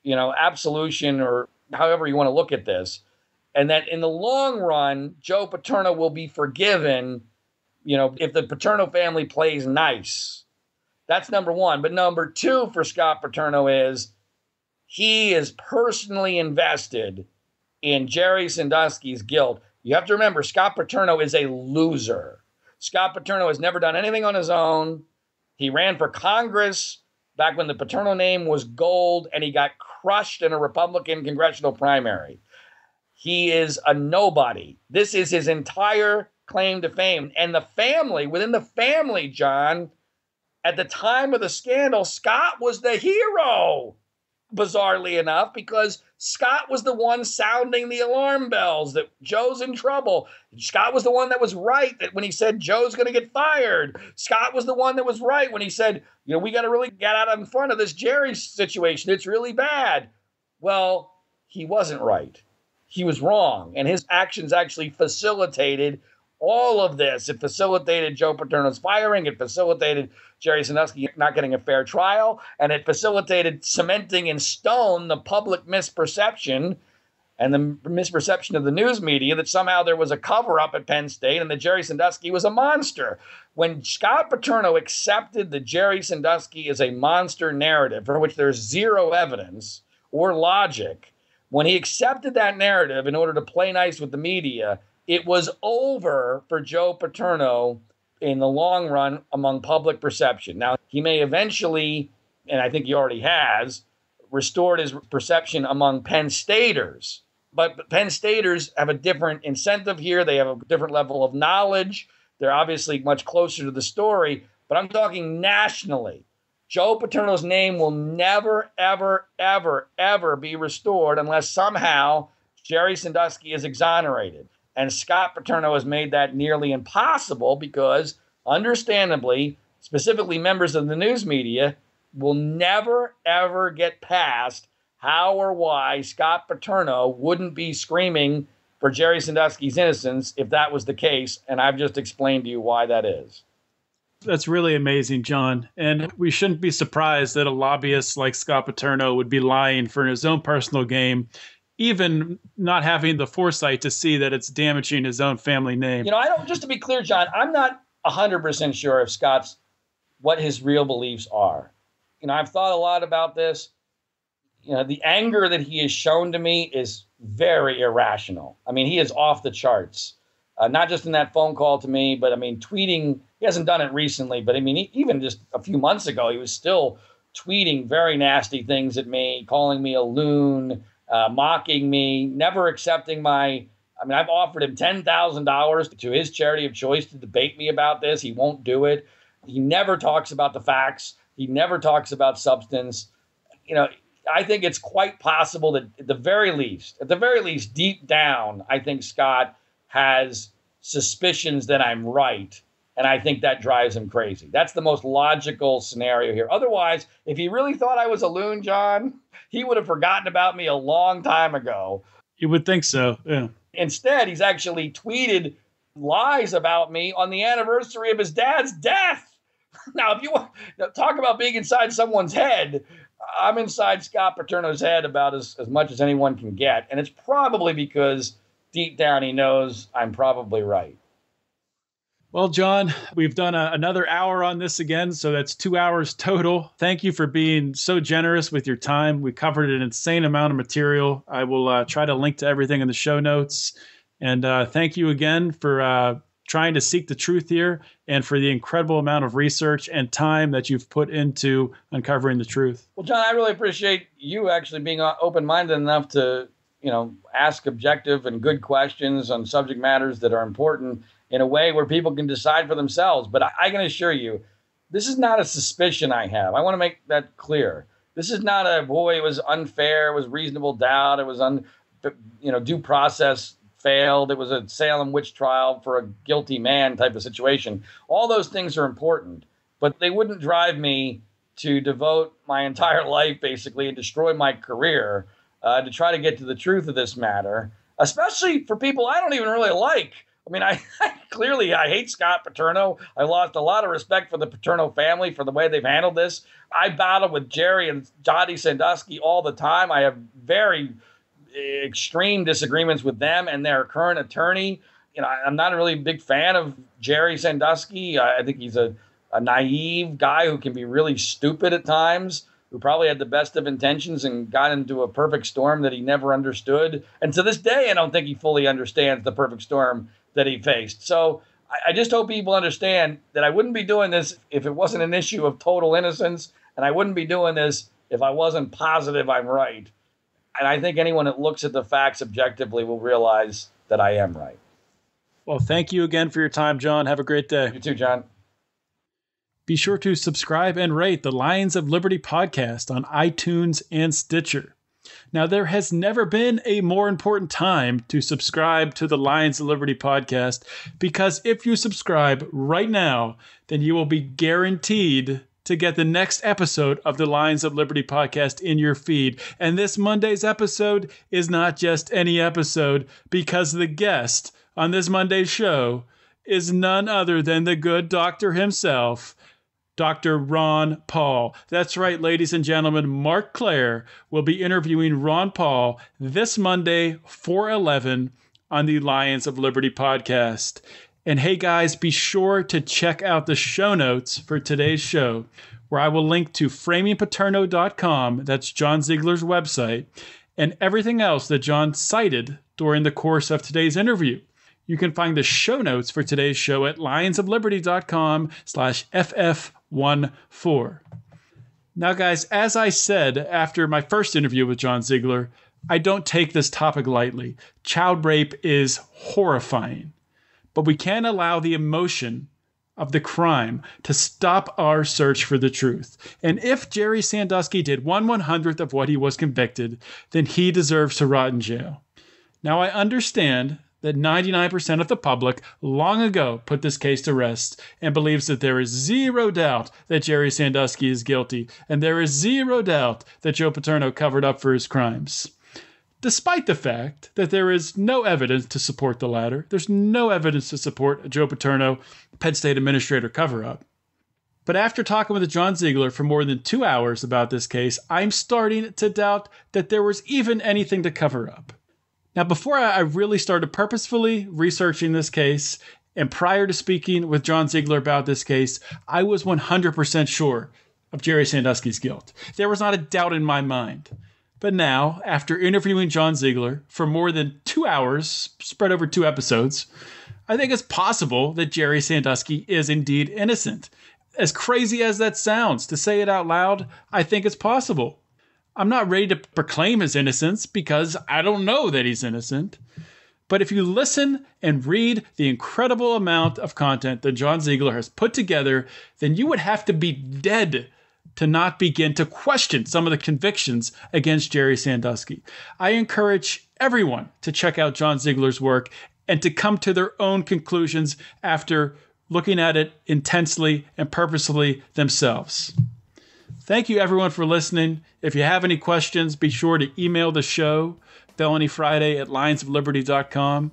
absolution, or however you want to look at this. And that in the long run, Joe Paterno will be forgiven, if the Paterno family plays nice. That's number one. But number two for Scott Paterno is he is personally invested in Jerry Sandusky's guilt. You have to remember, Scott Paterno is a loser. Scott Paterno has never done anything on his own. He ran for Congress back when the Paterno name was gold, and he got crushed in a Republican congressional primary. He is a nobody. This is his entire claim to fame. And the family, within the family, John, at the time of the scandal, Scott was the hero, bizarrely enough, because Scott was the one sounding the alarm bells that Joe's in trouble. Scott was the one that was right that when he said Joe's going to get fired. Scott was the one that was right when he said, we got to really get out in front of this Jerry situation. It's really bad. Well, he wasn't right. He was wrong. And his actions actually facilitated all of this. It facilitated Joe Paterno's firing. It facilitated Jerry Sandusky not getting a fair trial. And it facilitated cementing in stone the public misperception and the misperception of the news media that somehow there was a cover-up at Penn State and that Jerry Sandusky was a monster. When Scott Paterno accepted that Jerry Sandusky is a monster narrative for which there's zero evidence or logic, when he accepted that narrative in order to play nice with the media, it was over for Joe Paterno in the long run among public perception. Now, he may eventually, and I think he already has, restored his perception among Penn Staters. But Penn Staters have a different incentive here. They have a different level of knowledge. They're obviously much closer to the story. But I'm talking nationally. Joe Paterno's name will never, ever, ever, ever be restored unless somehow Jerry Sandusky is exonerated. And Scott Paterno has made that nearly impossible because, understandably, specifically members of the news media will never, ever get past how or why Scott Paterno wouldn't be screaming for Jerry Sandusky's innocence if that was the case. And I've just explained to you why that is. That's really amazing, John. And we shouldn't be surprised that a lobbyist like Scott Paterno would be lying for his own personal gain, even not having the foresight to see that it's damaging his own family name. Just to be clear, John, I'm not 100% sure of what his real beliefs are. I've thought a lot about this. The anger that he has shown to me is very irrational. He is off the charts. Not just in that phone call to me, but tweeting. He hasn't done it recently, but even just a few months ago, he was still tweeting very nasty things at me, calling me a loon, mocking me, never accepting I've offered him $10,000 to his charity of choice to debate me about this. He won't do it. He never talks about the facts. He never talks about substance. I think it's quite possible that at the very least, deep down, I think Scott has suspicions that I'm right. And I think that drives him crazy. That's the most logical scenario here. Otherwise, if he really thought I was a loon, John, he would have forgotten about me a long time ago. You would think so, yeah. Instead, he's actually tweeted lies about me on the anniversary of his dad's death. Now, if you want to talk about being inside someone's head, I'm inside Scott Paterno's head about as much as anyone can get. And it's probably because deep down he knows I'm probably right. Well, John, we've done another hour on this again, so that's 2 hours total. Thank you for being so generous with your time. We covered an insane amount of material. I will try to link to everything in the show notes. And thank you again for trying to seek the truth here and for the incredible amount of research and time that you've put into uncovering the truth. Well, John, I really appreciate you actually being open-minded enough to, ask objective and good questions on subject matters that are important in a way where people can decide for themselves. But I can assure you, this is not a suspicion I have. I want to make that clear. This is not it was unfair, it was reasonable doubt, it was due process failed, it was a Salem witch trial for a guilty man type of situation. All those things are important, but they wouldn't drive me to devote my entire life basically and destroy my career to try to get to the truth of this matter, especially for people I don't even really like. I mean, I clearly hate Scott Paterno. I lost a lot of respect for the Paterno family for the way they've handled this. I battle with Jerry and Jerry Sandusky all the time. I have very extreme disagreements with them and their current attorney. I'm not a really big fan of Jerry Sandusky. I think he's a naive guy who can be really stupid at times, who probably had the best of intentions and got into a perfect storm that he never understood. And to this day, I don't think he fully understands the perfect storm that he faced. So I just hope people understand that I wouldn't be doing this if it wasn't an issue of total innocence, and I wouldn't be doing this if I wasn't positive I'm right. And I think anyone that looks at the facts objectively will realize that I am right. Well, thank you again for your time, John. Have a great day. You too, John. Be sure to subscribe and rate the Lions of Liberty podcast on iTunes and Stitcher. Now, there has never been a more important time to subscribe to the Lions of Liberty podcast, because if you subscribe right now, then you will be guaranteed to get the next episode of the Lions of Liberty podcast in your feed. And this Monday's episode is not just any episode, because the guest on this Monday's show is none other than the good doctor himself, Dr. Ron Paul. That's right, ladies and gentlemen. Mark Claire will be interviewing Ron Paul this Monday, 4/11, on the Lions of Liberty podcast. And hey, guys, be sure to check out the show notes for today's show, where I will link to framingpaterno.com, that's John Ziegler's website, and everything else that John cited during the course of today's interview. You can find the show notes for today's show at lionsofliberty.com/FF14. Now, guys, as I said after my first interview with John Ziegler, I don't take this topic lightly. Child rape is horrifying, but we can't allow the emotion of the crime to stop our search for the truth. And if Jerry Sandusky did 1/100th of what he was convicted, then he deserves to rot in jail. Now, I understand that 99% of the public long ago put this case to rest and believes that there is zero doubt that Jerry Sandusky is guilty, and there is zero doubt that Joe Paterno covered up for his crimes. Despite the fact that there is no evidence to support the latter. There's no evidence to support a Joe Paterno Penn State administrator cover-up. But after talking with John Ziegler for more than 2 hours about this case, I'm starting to doubt that there was even anything to cover up. Now, before I really started purposefully researching this case, and prior to speaking with John Ziegler about this case, I was 100% sure of Jerry Sandusky's guilt. There was not a doubt in my mind. But now, after interviewing John Ziegler for more than 2 hours, spread over 2 episodes, I think it's possible that Jerry Sandusky is indeed innocent. As crazy as that sounds, to say it out loud, I think it's possible. I'm not ready to proclaim his innocence because I don't know that he's innocent. But if you listen and read the incredible amount of content that John Ziegler has put together, then you would have to be dead to not begin to question some of the convictions against Jerry Sandusky. I encourage everyone to check out John Ziegler's work and to come to their own conclusions after looking at it intensely and purposefully themselves. Thank you, everyone, for listening. If you have any questions, be sure to email the show, Felony Friday at lionsofliberty.com.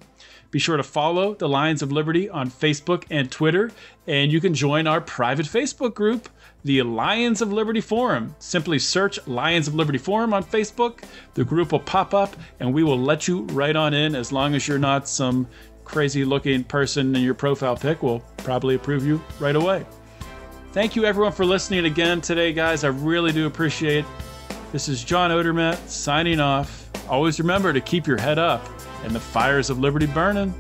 Be sure to follow the Lions of Liberty on Facebook and Twitter, and you can join our private Facebook group, the Lions of Liberty Forum. Simply search Lions of Liberty Forum on Facebook. The group will pop up, and we will let you right on in. As long as you're not some crazy-looking person in your profile pic, we'll probably approve you right away. Thank you, everyone, for listening again today, guys. I really do appreciate it. This is John Odermatt signing off. Always remember to keep your head up and the fires of liberty burning.